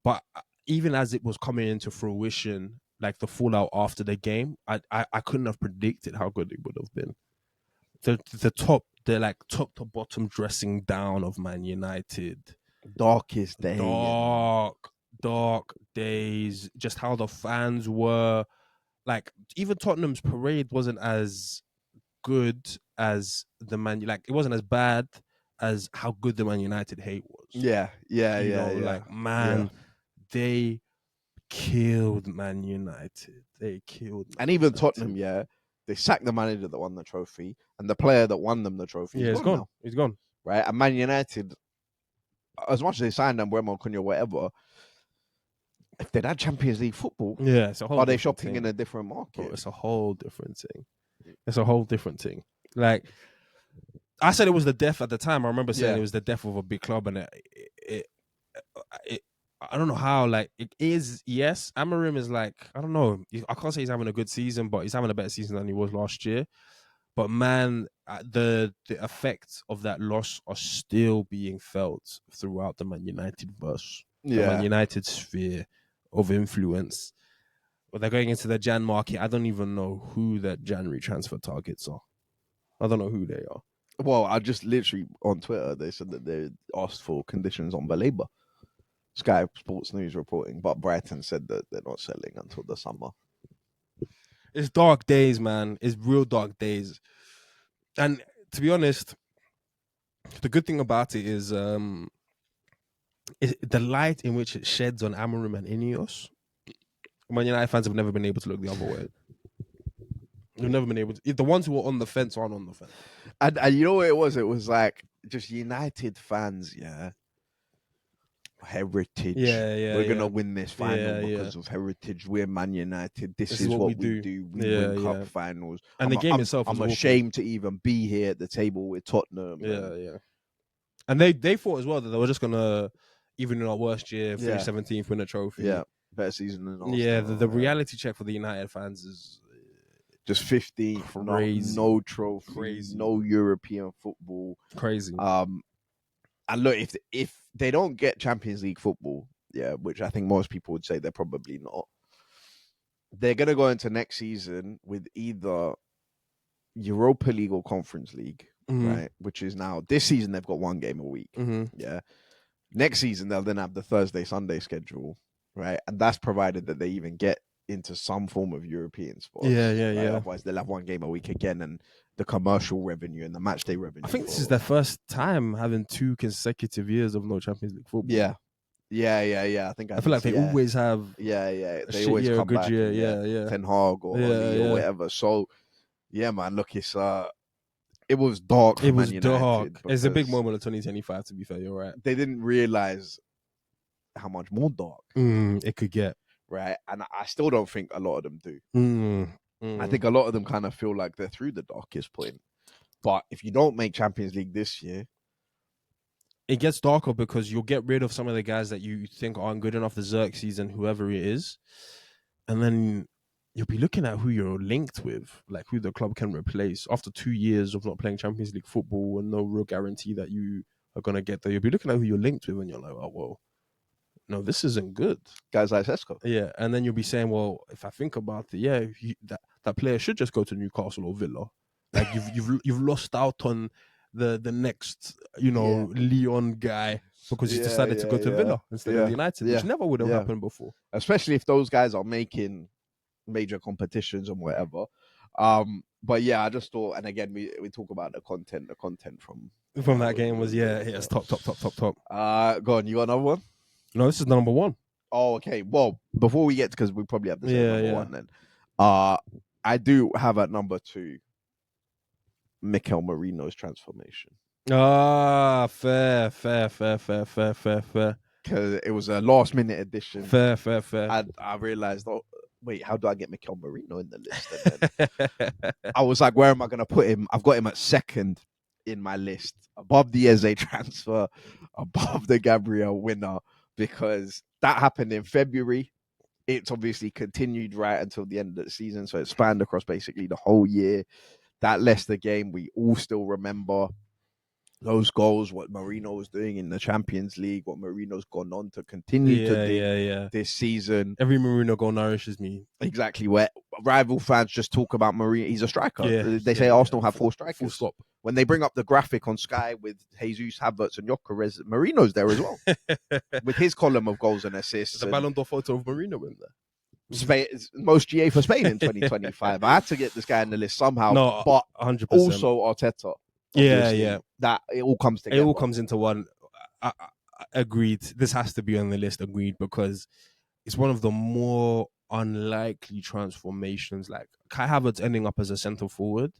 but even as it was coming into fruition, like the fallout after the game, I couldn't have predicted how good it would have been. The top to bottom dressing down of Man United, darkest day, dark days. Just how the fans were, like even Tottenham's parade wasn't as good as the it wasn't as bad as how good the Man United hate was. Yeah. Like man, they killed Man United. And even Tottenham, they sacked the manager that won the trophy, and the player that won them the trophy. Yeah, he's gone. Now. He's gone. Right, and Man United, as much as they signed Mbeumo, Cunha, whatever, if they'd had Champions League football, are they shopping in a different market? It's a whole different thing. Like I said, it was the death at the time. I remember saying it was the death of a big club, and it I don't know how. Like it is. Yes, Amorim is like, I don't know. I can't say he's having a good season, but he's having a better season than he was last year. But man, the effects of that loss are still being felt throughout the Man United verse, the Man United sphere of influence. But they're going into the Jan market. I don't even know who their January transfer targets are. I don't know who they are. Well, I just literally on Twitter they said that they asked for conditions on Baleba. Sky Sports News reporting, but Brighton said that they're not selling until the summer. It's dark days, man. It's real dark days. And to be honest, the good thing about it is the light in which it sheds on Amorim and Ineos. Man United fans have never been able to look the other way. They've never been able to. The ones who are on the fence aren't on the fence. And you know what it was? It was like just United fans, heritage. We're gonna win this final because of heritage. We're Man United. This is what we do. We win cup finals. And the game itself, I'm ashamed to even be here at the table with Tottenham. And they thought as well that they were just gonna, even in our worst year, finish 17th, win a trophy. Yeah, better season than Arsenal. Yeah, the reality check for the United fans is just 15th, crazy. No trophy, crazy. No European football, crazy. And look, if they don't get Champions League football, which I think most people would say they're probably not, they're going to go into next season with either Europa League or Conference League, right? Which is now, this season, they've got 1 game a week. Next season, they'll then have the Thursday, Sunday schedule, right? And that's provided that they even get into some form of European sport. Otherwise, they'll have 1 game a week again, and the commercial revenue and the match day revenue. I think this is their first time having 2 consecutive years of no Champions League football. Yeah. I feel like they always have. They always come back. Ten Hag or whatever. So, man. Look, it's it was dark. It was dark. It's a big moment of 2025. To be fair, you're right. They didn't realize how much more dark it could get. Right, and I still don't think a lot of them do. I think a lot of them kind of feel like they're through the darkest point. But if you don't make Champions League this year, it gets darker because you'll get rid of some of the guys that you think aren't good enough, the Xerxes and whoever it is. And then you'll be looking at who you're linked with, like who the club can replace after 2 years of not playing Champions League football and no real guarantee that you are gonna get there. You'll be looking at who you're linked with, and you're like, oh well, no, this isn't good. Guys like Sesko. Yeah, and then you'll be saying, well, if I think about it, yeah, that player should just go to Newcastle or Villa. Like you've lost out on the next, Leon guy because he's decided to go to Villa instead of United, which never would have happened before. Especially if those guys are making major competitions and whatever. But yeah, I just thought, and again, we talk about the content from that game was it's top. Go on, you got another one? No, this is number one. Oh, okay. Well, before we get, because we probably have the same number one then. I do have at number 2 Mikel Merino's transformation. Fair. Because it was a last minute addition. Fair. I realized, wait, how do I get Mikel Merino in the list? And then I was like, where am I going to put him? I've got him at 2nd in my list, above the Eze transfer, above the Gabriel winner, because that happened in February. It's obviously continued right until the end of the season, so it spanned across basically the whole year. That Leicester game, we all still remember those goals, what Marino was doing in the Champions League, what Marino's gone on to continue to do this season. Every Marino goal nourishes me. Exactly, where rival fans just talk about Marino. He's a striker. They say Arsenal have 4 strikers. Full stop. When they bring up the graphic on Sky with Jesus, Havertz and Gyökeres, Marino's there as well. With his column of goals and assists. The Ballon d'Or photo of Marino in there. Spain, most GA for Spain in 2025. I had to get this guy in the list somehow. No, but 100%. Also Arteta. Yeah. That it all comes together. It all comes into one. I agreed. This has to be on the list. Agreed, because it's one of the more unlikely transformations. Like Kai Havertz ending up as a centre forward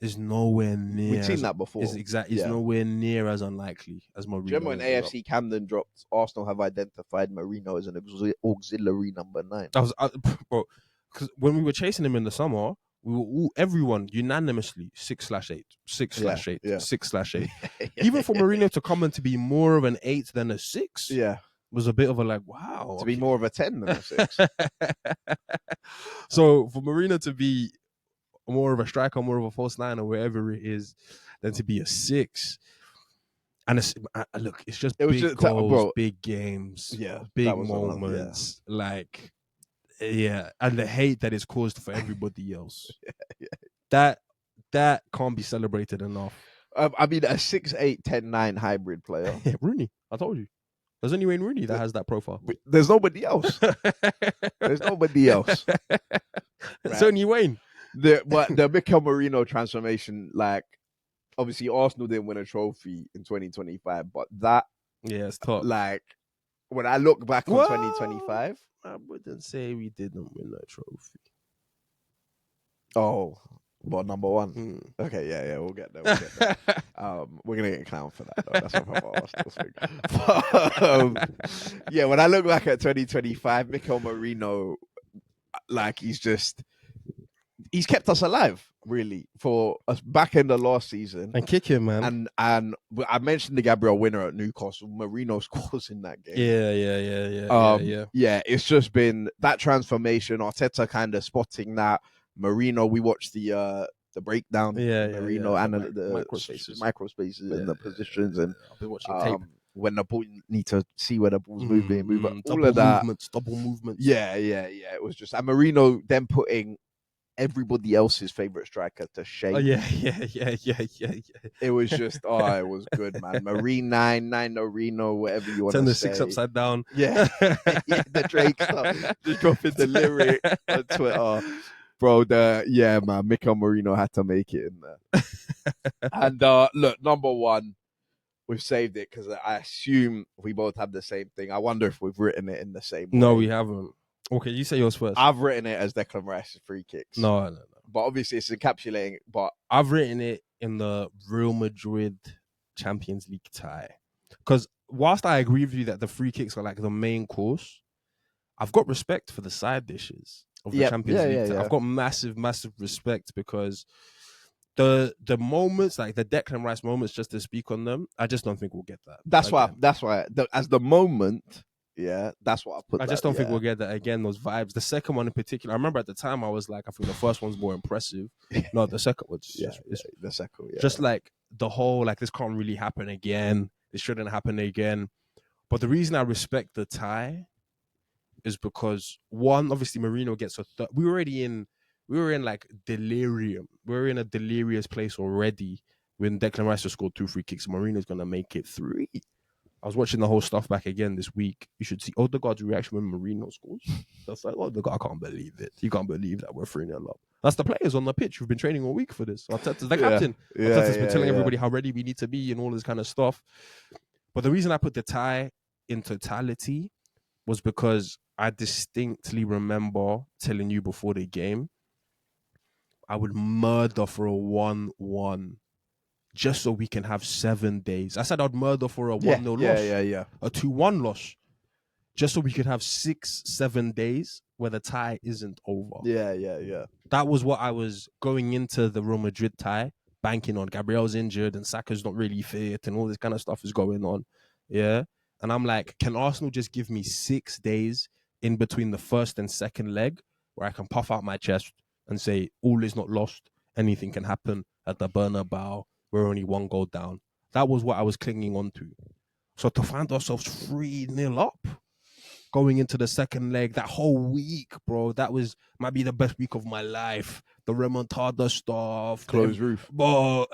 is nowhere near. We've seen that before. It's nowhere near as unlikely as Marino. Remember when AFC Camden dropped, Arsenal have identified Marino as an auxiliary number 9. Because when we were chasing him in the summer, everyone unanimously 6/8, 6/8, 6/8. Even for Marino to come and to be more of an 8 than a 6, was a bit of a like, wow. To be more of a 10 than a 6. So for Marino to be more of a striker, more of a false 9 or wherever it is, than to be a 6. And it's just big goals, big games, big moments, like. Yeah, and the hate that is caused for everybody else. That can't be celebrated enough. I mean, a 6'8", 10'9" hybrid player. Rooney, I told you. There's only Wayne Rooney that has that profile. There's nobody else. There's nobody else. It's only Wayne. The Mikel Merino transformation, like, obviously Arsenal didn't win a trophy in 2025, but that, it's top. Like, when I look back on 2025, I wouldn't say we didn't win a trophy. Oh, well, number 1. Okay, yeah, we'll get there. We're gonna get clowned for that, though. That's what I was thinking. When I look back at 2025, Mikel Merino, like, he's kept us alive, really, for us back in the last season. And kicking, man. And I mentioned the Gabriel winner at Newcastle. Marino scores in that game. Yeah. It's just been that transformation. Arteta kind of spotting that. Marino, we watched the breakdown. Marino and the micro spaces and the positions. And I've been watching tape. When the ball, you need to see where the ball's moving. All of that. Double movements. Yeah. It was just, and Marino then putting everybody else's favorite striker to shame. Yeah. It was just, it was good, man. Marine 9 Reno, whatever you want to say. Turn the 6 upside down. Yeah, the Drake stuff. Just dropping the lyric on Twitter. Bro, Mikel Merino had to make it in there. And look, number 1, we've saved it because I assume we both have the same thing. I wonder if we've written it in the same way. No, we haven't. Okay, you say yours first. I've written it as Declan Rice's free kicks. No. But obviously it's encapsulating, but I've written it in the Real Madrid Champions League tie. Because whilst I agree with you that the free kicks are like the main course, I've got respect for the side dishes of the Champions League. I've got massive respect because the moments, like the Declan Rice moments, just to speak on them, I just don't think we'll get that. That's why as the moment, Yeah, that's what I put. I just that, don't think yeah. we'll get that again. Those vibes. The second one in particular, I remember at the time I was like, I think the first one's more impressive. No, the second one's Yeah, it's the second. Yeah, just like the whole like this can't really happen again. This shouldn't happen again. But the reason I respect the tie is because one, obviously Mourinho gets a we were in like delirium. We were in a delirious place already when Declan Rice just scored 2 free kicks. Mourinho's gonna make it 3. I was watching the whole stuff back again this week. You should see Odegaard's reaction when Mourinho scores. That's like, Odegaard, I can't believe it. You can't believe that we're 3-0 up. That's the players on the pitch who've been training all week for this. Arteta's the captain. Arteta's been telling everybody how ready we need to be and all this kind of stuff. But the reason I put the tie in totality was because I distinctly remember telling you before the game, I would murder for a 1-1 just so we can have 7 days. I said I'd murder for a 1-0 loss. Yeah. A 2-1 loss. Just so we could have 6-7 days where the tie isn't over. Yeah. That was what I was going into the Real Madrid tie, banking on. Gabriel's injured and Saka's not really fit and all this kind of stuff is going on. Yeah. And I'm like, can Arsenal just give me 6 days in between the first and second leg where I can puff out my chest and say, all is not lost. Anything can happen at the Bernabeu. We're only 1 goal down. That was what I was clinging on to. So to find ourselves 3-0 up going into the second leg, that whole week, bro, that might be the best week of my life. The remontada stuff. Closed roof. Bro.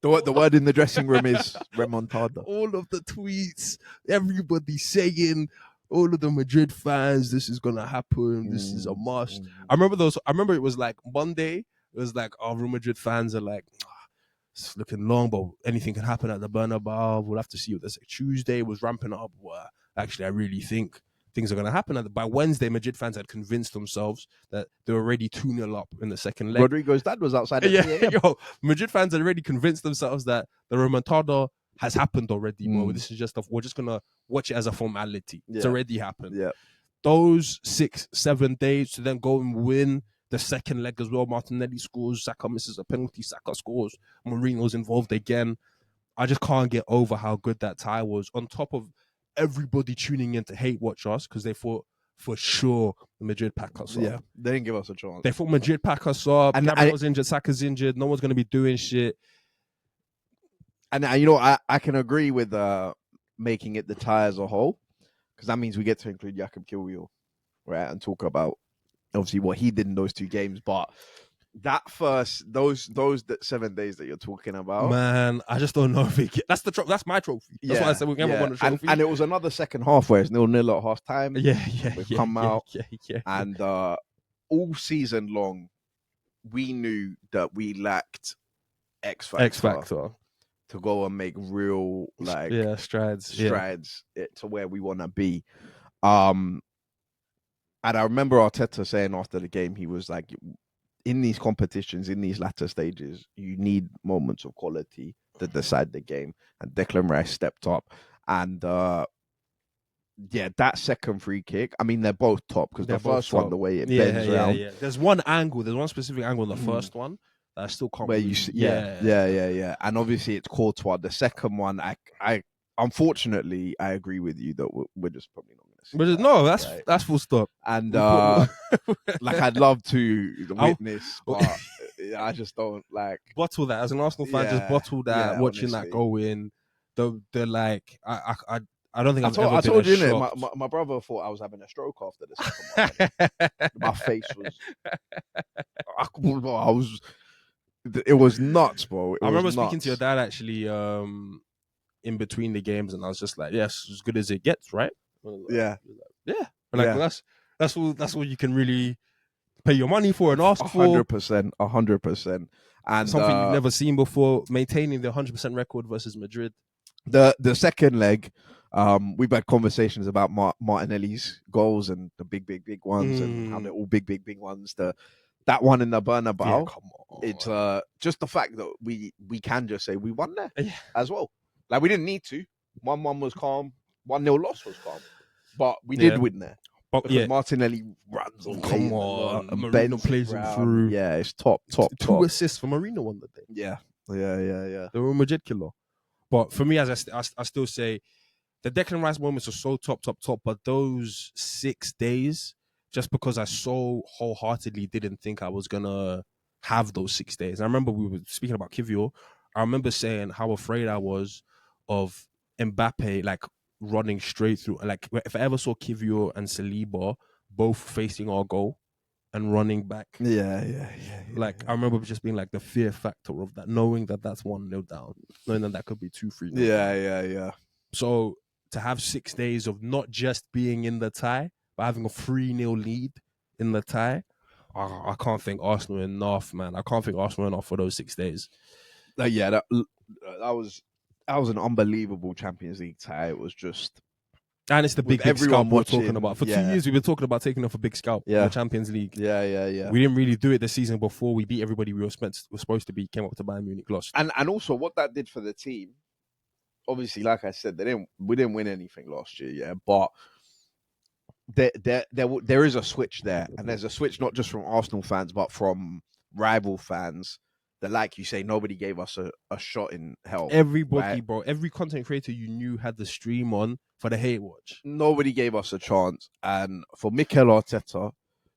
The word in the dressing room is remontada. All of the tweets, everybody saying, all of the Madrid fans, this is gonna happen. This is a must. I remember it was like Monday. It was like, Real Madrid fans are like, it's looking long, but anything can happen at the Bernabeu. We'll have to see what this. Tuesday was ramping up. Well, actually, I really think things are going to happen. By Wednesday, Madrid fans had convinced themselves that they were already 2-0 up in the second leg. Rodrigo's dad was outside. Madrid fans had already convinced themselves that the remontada has happened already, bro. This is just we're just gonna watch it as a formality. It's already happened. Yeah. Those 6-7 days to then go and win the second leg as well. Martinelli scores, Saka misses a penalty, Saka scores, Mourinho's involved again. I just can't get over how good that tie was. On top of everybody tuning in to hate watch us because they thought for sure Madrid pack us up. Yeah, they didn't give us a chance. They thought Madrid pack us up. And Gabriel's injured, Saka's injured. No one's going to be doing shit. And you know, I can agree with making it the tie as a whole because that means we get to include Jakub Kiwior, right, and talk about obviously what he did in those 2 games. But that first, those 7 days that you're talking about, man, I just don't know if it. That's my trophy. That's why I said we never won a trophy. And it was another second half where it's 0-0 at half time. We've come out, and all season long, we knew that we lacked X factor to go and make real strides to where we want to be. And I remember Arteta saying after the game, he was like, in these competitions, in these latter stages, you need moments of quality to decide the game. And Declan Rice stepped up. And that second free kick, I mean, they're both top because the first one, the way it bends around. Yeah. There's one specific angle in the first one that I still can't you see, yeah. And obviously it's Courtois. The second one, I unfortunately, I agree with you that we're just probably not. But no, that's full stop. And like I'd love to witness, but I just don't like bottle that as an Arsenal fan. Just bottle that, watching that go in. The like I don't think I told you, innit? My brother thought I was having a stroke after the second one. My face was. It was nuts, bro. I remember speaking to your dad actually in between the games, and I was just like, "Yes, as good as it gets, right?" That's all you can really pay your money for and ask for. 100%, and something you've never seen before. Maintaining the 100% record versus Madrid. The second leg, we've had conversations about Martinelli's goals and the big ones, and how they're all big ones. That one in the Bernabeu, come on. It's just the fact that we can just say we won there as well. Like we didn't need to. 1-1 was calm. 1-0 loss was calm, but we did win there. Because Martinelli runs on. Come on, and Mourinho plays him through. Yeah, it's top. 2 assists for Mourinho on the day. Yeah. The Real Madrid killer. But for me, as I still say, the Declan Rice moments are so top, but those 6 days, just because I so wholeheartedly didn't think I was gonna have those 6 days. And I remember we were speaking about Kivior. I remember saying how afraid I was of Mbappe like running straight through. Like if I ever saw Kivior and Saliba both facing our goal and running back, Yeah. like I remember just being like the fear factor of that, knowing that that's 1-0 down, knowing that could be 2-3 down. Yeah. So to have 6 days of not just being in the tie, but having a 3-0 lead in the tie, I can't thank Arsenal enough, man. I can't thank Arsenal enough for those 6 days. Yeah, that was an unbelievable Champions League tie. It was just, and it's the with big everyone scalp we're talking watching, about. For 2 yeah. years, we've been talking about taking off a big scalp in the Champions League. Yeah. We didn't really do it the season before. We beat everybody we were supposed to beat. Came up to Bayern Munich, lost. And also what that did for the team. Obviously, like I said, we didn't win anything last year, yeah, but there is a switch there, and there's a switch not just from Arsenal fans, but from rival fans. That, like you say, nobody gave us a shot in hell. Everybody, right? bro, every content creator you knew had the stream on for the hate watch. Nobody gave us a chance, and for Mikel Arteta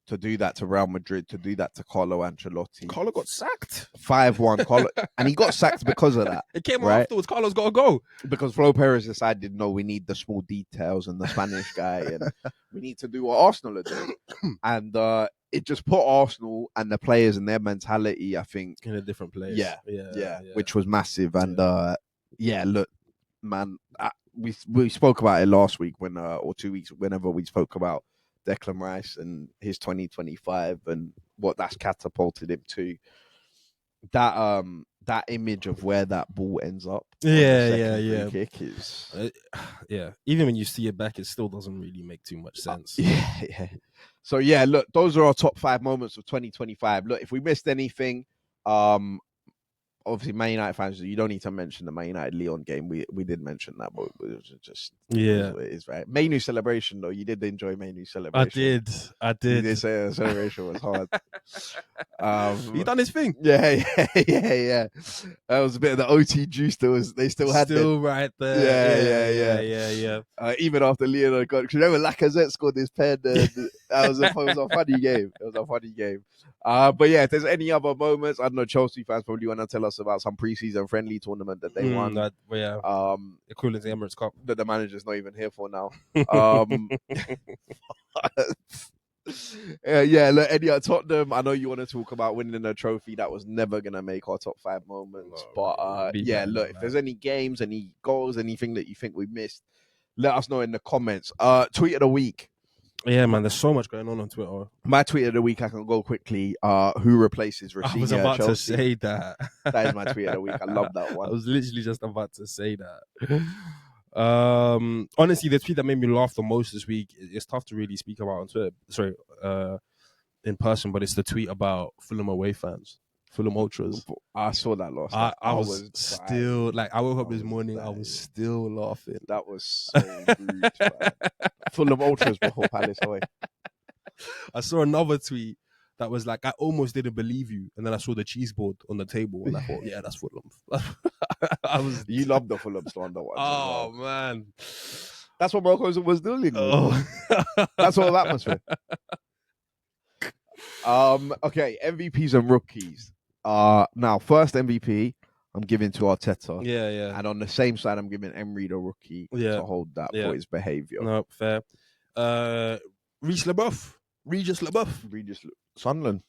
to do that to Real Madrid, to do that to Carlo Ancelotti, Carlo got sacked 5-1, Carlo, and he got sacked because of that. It came right? afterwards. Carlo's got to go because Flo Perez decided, no, we need the small details and the Spanish guy, and we need to do what Arsenal are doing. And it just put Arsenal and the players and their mentality, I think, in a different place. Yeah, which was massive. And look, man, we spoke about it last week or 2 weeks, whenever we spoke about Declan Rice and his 2025 and what that's catapulted him to. That image of where that ball ends up. Yeah. Kick is Even when you see it back, it still doesn't really make too much sense. Yeah. So yeah, look, those are our top 5 moments of 2025. Look, if we missed anything, obviously Man United fans, you don't need to mention the Man United Lyon game. We did mention that, but it was just what it is, right? Menu celebration though, you did enjoy Menu celebration. I did. You did say the celebration was hard. He done his thing. Yeah. That was a bit of the OT juice. They still had right there. Yeah. Even after Lyon got, because remember Lacazette scored this pen. It was a funny game. It was a funny game. But yeah, if there's any other moments, I don't know, Chelsea fans probably want to tell us about some preseason friendly tournament that they won. Equivalent to the Emirates Cup. That the manager's not even here for now. Look, Eddie at Tottenham, I know you want to talk about winning a trophy. That was never going to make our top 5 moments. Look, if there's any games, any goals, anything that you think we missed, let us know in the comments. Tweet of the week. Yeah, man, there's so much going on Twitter. My tweet of the week, I can go quickly. Who replaces Rashidi? I was about to say that. That is my tweet of the week. I love that one. I was literally just about to say that. Honestly, the tweet that made me laugh the most this week, it's tough to really speak about on Twitter. In person, but it's the tweet about Fulham away fans, Fulham ultras. I saw that last night. I was still like, I woke up this morning, dying. I was still laughing. That was so rude, man. Fulham ultras before Palace away. I saw another tweet that was like, I almost didn't believe you, and then I saw the cheese board on the table, and I thought, yeah, that's Fulham. You love the Fulham slander one. Oh man, that's what Morocco was doing. That's all atmosphere. Okay, MVPs and rookies. Now first MVP I'm giving to Arteta. Yeah. And on the same side, I'm giving Emery the rookie to hold that for his behaviour. No, fair. Regis LeBeouf. Sunderland.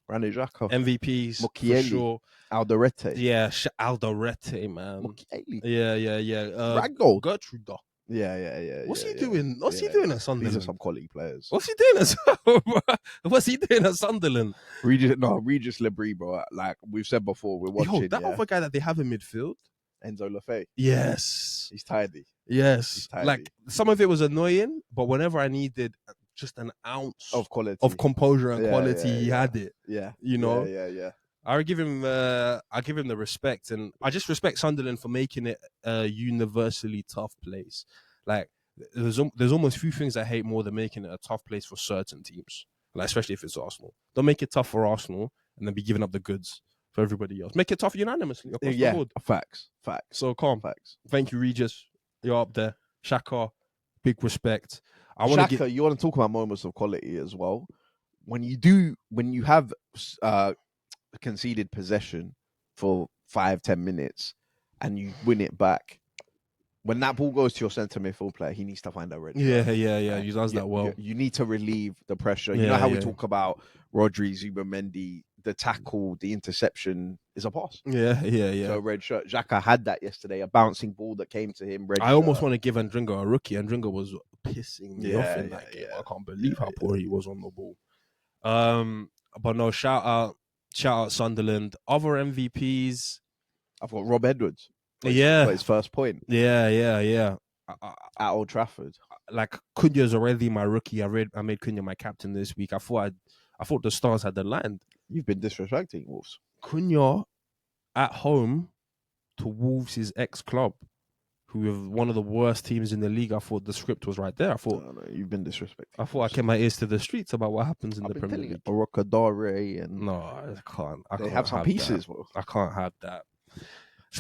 Granit Xhaka. MVPs. Mukiele. For sure. Alderete. Yeah, Alderete, man. Mukiele. Yeah. Ragdoll. Gertrude. Yeah. What's he doing? What's he doing at Sunderland? These are some quality players. What's he doing at Sunderland? Regis Lebris, bro. Like we've said before, we're watching. That other guy that they have in midfield, Enzo Lefebvre. Yes, he's tidy. Yes, he's tidy. Like some of it was annoying, but whenever I needed just an ounce of quality, of composure and quality, he had it. Yeah, you know. Yeah. I give him the respect, and I just respect Sunderland for making it a universally tough place. Like there's almost few things I hate more than making it a tough place for certain teams, like especially if it's Arsenal. Don't make it tough for Arsenal and then be giving up the goods for everybody else. Make it tough unanimously across the board. Facts. So calm. Facts. Thank you, Regis. You're up there. Xhaka, big respect. I want to Shaka, get you want to talk about moments of quality as well. When you have conceded possession for 5-10 minutes and you win it back, when that ball goes to your centre midfield player, he needs to find a red shirt. yeah. He does that well. You need to relieve the pressure. You Yeah, know how we yeah. talk about Rodri, Zubimendi, the tackle, the interception is a pass. Yeah. So red shirt. Xhaka had that yesterday, a bouncing ball that came to him. Red I almost shirt. want to give Andringa a rookie. Andringa was pissing me off in that game. Yeah. I can't believe how poor he was on the ball. But no, shout out Sunderland. Other MVPs. I've got Rob Edwards. Got his first point. Yeah. At Old Trafford. Like Cunha's already my rookie. I made Cunha my captain this week. I thought the stars had aligned. You've been disrespecting Wolves. Cunha at home to Wolves' his ex-club, who have one of the worst teams in the league. I thought the script was right there. I thought No, you've been disrespecting. I kept my ears to the streets about what happens in the Premier League. Rocadore and No, I can't. they have some pieces. I can't have that.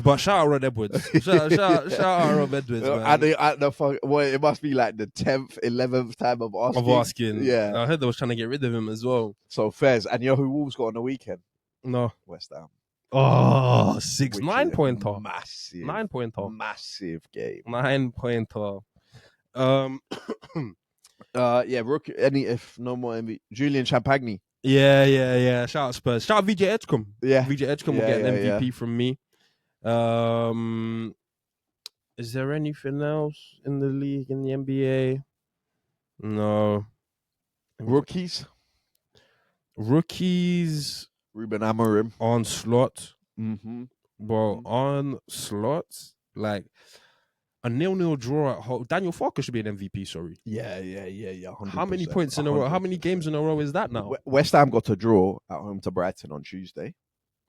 But shout out Rob Edwards. shout out Rob Edwards, man. It must be like the 10th, 11th time of asking. Yeah. I heard they was trying to get rid of him as well. So Fez, and you know who Wolves got on the weekend? No. West Ham. Oh, Which 9-pointer. Massive. 9-pointer. Massive game. 9-pointer. Rookie. If no more MVP, Julian Champagny. Yeah. Shout out Spurs. Shout out VJ Edgecombe. Yeah. VJ Edgecombe will get an MVP from me. Is there anything else in the league, in the NBA? No. Rookies. Ruben Amorim. On slot. Mm-hmm. Bro, on slot, like a 0-0 draw at home. Daniel Farker should be an MVP, sorry. Yeah. 100%, How many points in a row? How many games in a row is that now? West Ham got a draw at home to Brighton on Tuesday.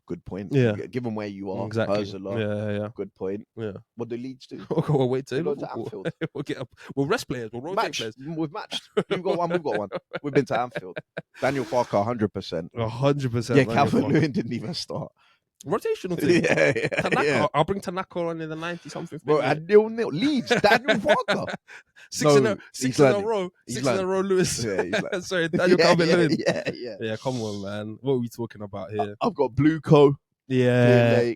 Good point. Yeah. Given where you are, Exactly. Ursula, Yeah. Good point. Yeah. What do Leeds do? We'll wait till We'll go to Anfield. We'll get up. We'll rest players. We'll rotate players. We've matched. You've got one. We've got one. We've been to Anfield. Daniel Farker, 100%. 100%. Yeah, Calvert Lewin didn't even start. Rotational team. Tanaka. Yeah. I'll bring Tanaka on in the 90-something. Bro, and 0-0. Leeds, Daniel Farker. Six in a row. Six in a row, Lewis. Yeah, he's like, Sorry, Daniel Calvert-Lewin. Yeah. Yeah, come on, man. What are we talking about here? I've got Blue Co. Yeah.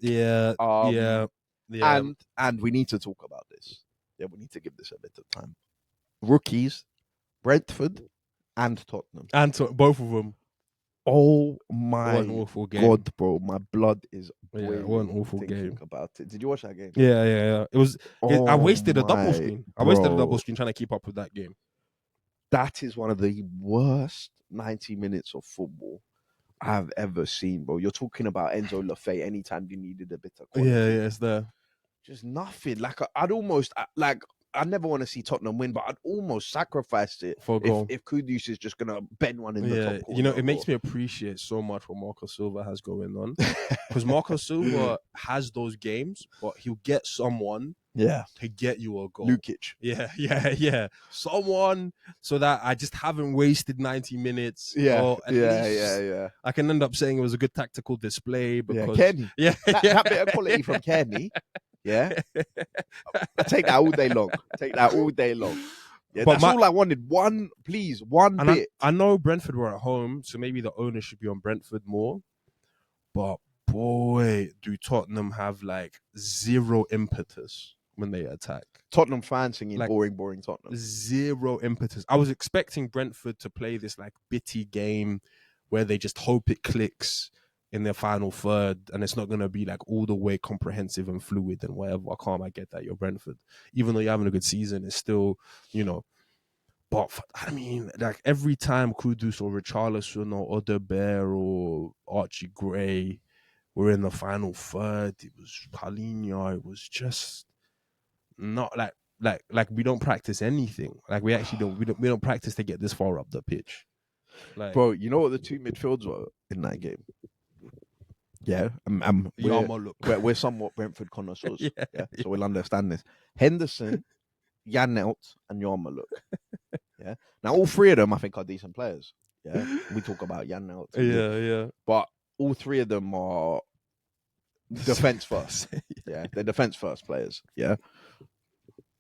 And we need to talk about this. Yeah, we need to give this a bit of time. Rookies, Brentford and Tottenham. And both of them. Oh my What an awful game. God, bro. My blood is boiling. What an awful thinking game. about it. Did you watch that game? Yeah. It was. I wasted a double my screen. I wasted a bro. double screen trying to keep up with that game. That is one of the worst 90 minutes of football I've ever seen, bro. You're talking about Enzo Lafay anytime you needed a bit of quality. Yeah, it's there. Just nothing. Like I'd almost I never want to see Tottenham win, but I'd almost sacrifice it For a goal. if Kudus is just gonna bend one in the top corner. It makes me appreciate so much what Marco Silva has going on, because Marco Silva has those games, but he'll get someone to get you a goal. Lukic. Yeah. Someone so that I just haven't wasted 90 minutes. Yeah. Or at least Yeah. I can end up saying it was a good tactical display because Kenny. yeah, That bit of quality from Kenny. Yeah. I take that all day long. Yeah, But that's all I wanted. One bit. I know Brentford were at home, so maybe the owner should be on Brentford more. But boy, do Tottenham have like zero impetus when they attack. Tottenham fans singing Like, boring Tottenham. Zero impetus. I was expecting Brentford to play this like bitty game where they just hope it clicks in their final third, and it's not going to be like all the way comprehensive and fluid and whatever. I get that you're Brentford. Even though you're having a good season, it's still, but I mean, like every time Kudus or Richarlison or Odebear or Archie Gray were in the final third, it was Paulinho, it was just not like we don't practice anything. Like we actually we don't practice to get this far up the pitch. Like, Bro, you know what the two midfields were in that game? Yeah, we're somewhat Brentford connoisseurs. Yeah, so we'll understand this. Henderson, Janelt, and Yarmouk. Yeah. Now all three of them, I think, are decent players. Yeah, we talk about Janelt. Yeah. But all three of them are defense first. Yeah, they're defense first players. Yeah.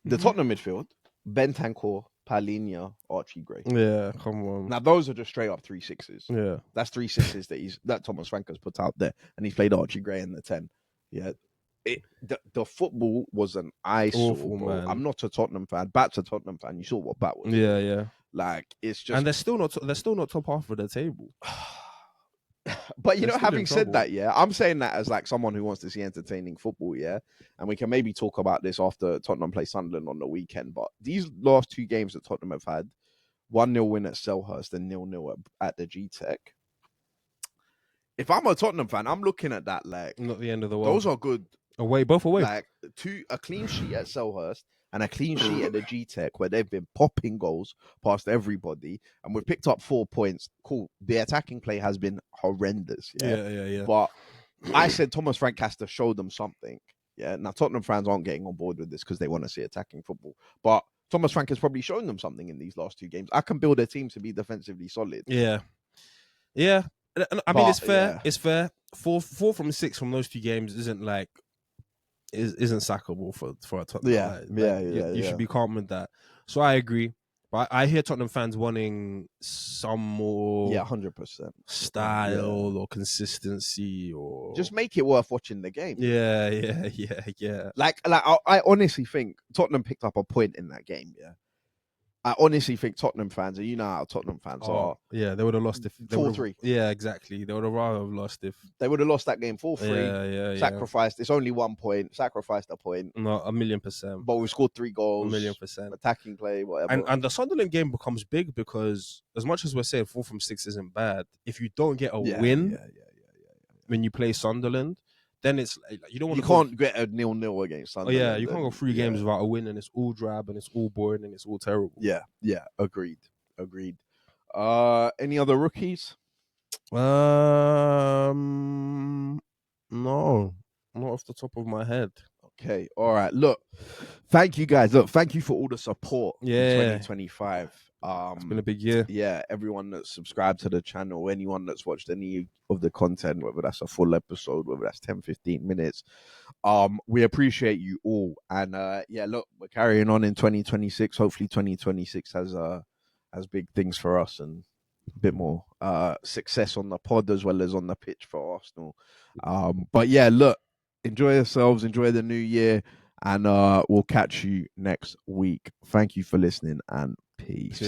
The Tottenham midfield: Bentancur, Palhinha, Archie Gray. Yeah, come on. Now those are just straight up 3-6s. Yeah. That's 3-6s that Thomas Frank has put out there, and he's played Archie Gray in the 10. Yeah. The football was an eyesore, Awful, bro. man. I'm not a Tottenham fan. Bat's a Tottenham fan. You saw what Bat was. Yeah, yeah. Like it's just, And they're still not top half of the table. but you They're know, still in having said trouble. that, yeah, I'm saying that as like someone who wants to see entertaining football, yeah, and we can maybe talk about this after Tottenham play Sunderland on the weekend. But these last 2 games that Tottenham have had, 1-0 win at Selhurst and 0-0 at the G-Tech. If I'm a Tottenham fan, I'm looking at that like Not the end of the world. those are good. Both away. Like a clean sheet at Selhurst and a clean sheet at the G-Tech, where they've been popping goals past everybody, and we've picked up 4 points. Cool. The attacking play has been horrendous. Yeah. But I said Thomas Frank has to show them something. Yeah. Now Tottenham fans aren't getting on board with this because they want to see attacking football. But Thomas Frank has probably shown them something in these last 2 games. I can build a team to be defensively solid. Yeah. I mean, But, it's fair. yeah. It's fair. 4 from 6 from those 2 games isn't sackable for a Tottenham. Yeah. You should be calm with that. So I agree. But I hear Tottenham fans wanting some more 100%. style or consistency or Just make it worth watching the game. Yeah. Like I honestly think Tottenham picked up a point in that game. Yeah, I honestly think Tottenham fans, and you know how Tottenham fans are. Yeah, they would have lost if 4-3. Yeah, exactly. They would have rather have lost if They would have lost that game 4-3. Yeah. Sacrificed. It's only 1 point. Sacrificed a point. No, 1,000,000%. But we scored 3 goals. 1,000,000%. Attacking play, whatever. And the Sunderland game becomes big because as much as we're saying 4 from 6 isn't bad, if you don't get a win when you play Sunderland, then it's like you don't want You to can't get a 0-0 against Sunderland. Oh yeah, you can't go 3 games without a win, and it's all drab and it's all boring and it's all terrible. Yeah. Agreed. Any other rookies? No, not off the top of my head. Okay, all right. Look, thank you guys. Look, thank you for all the support in Yeah. 2025. It's been a big year. Yeah, everyone that's subscribed to the channel, anyone that's watched any of the content, whether that's a full episode, whether that's 10, 15 minutes, we appreciate you all. And yeah, look, we're carrying on in 2026. Hopefully 2026 has big things for us and a bit more success on the pod as well as on the pitch for Arsenal. But yeah, look, enjoy yourselves, enjoy the new year, and we'll catch you next week. Thank you for listening, and peace.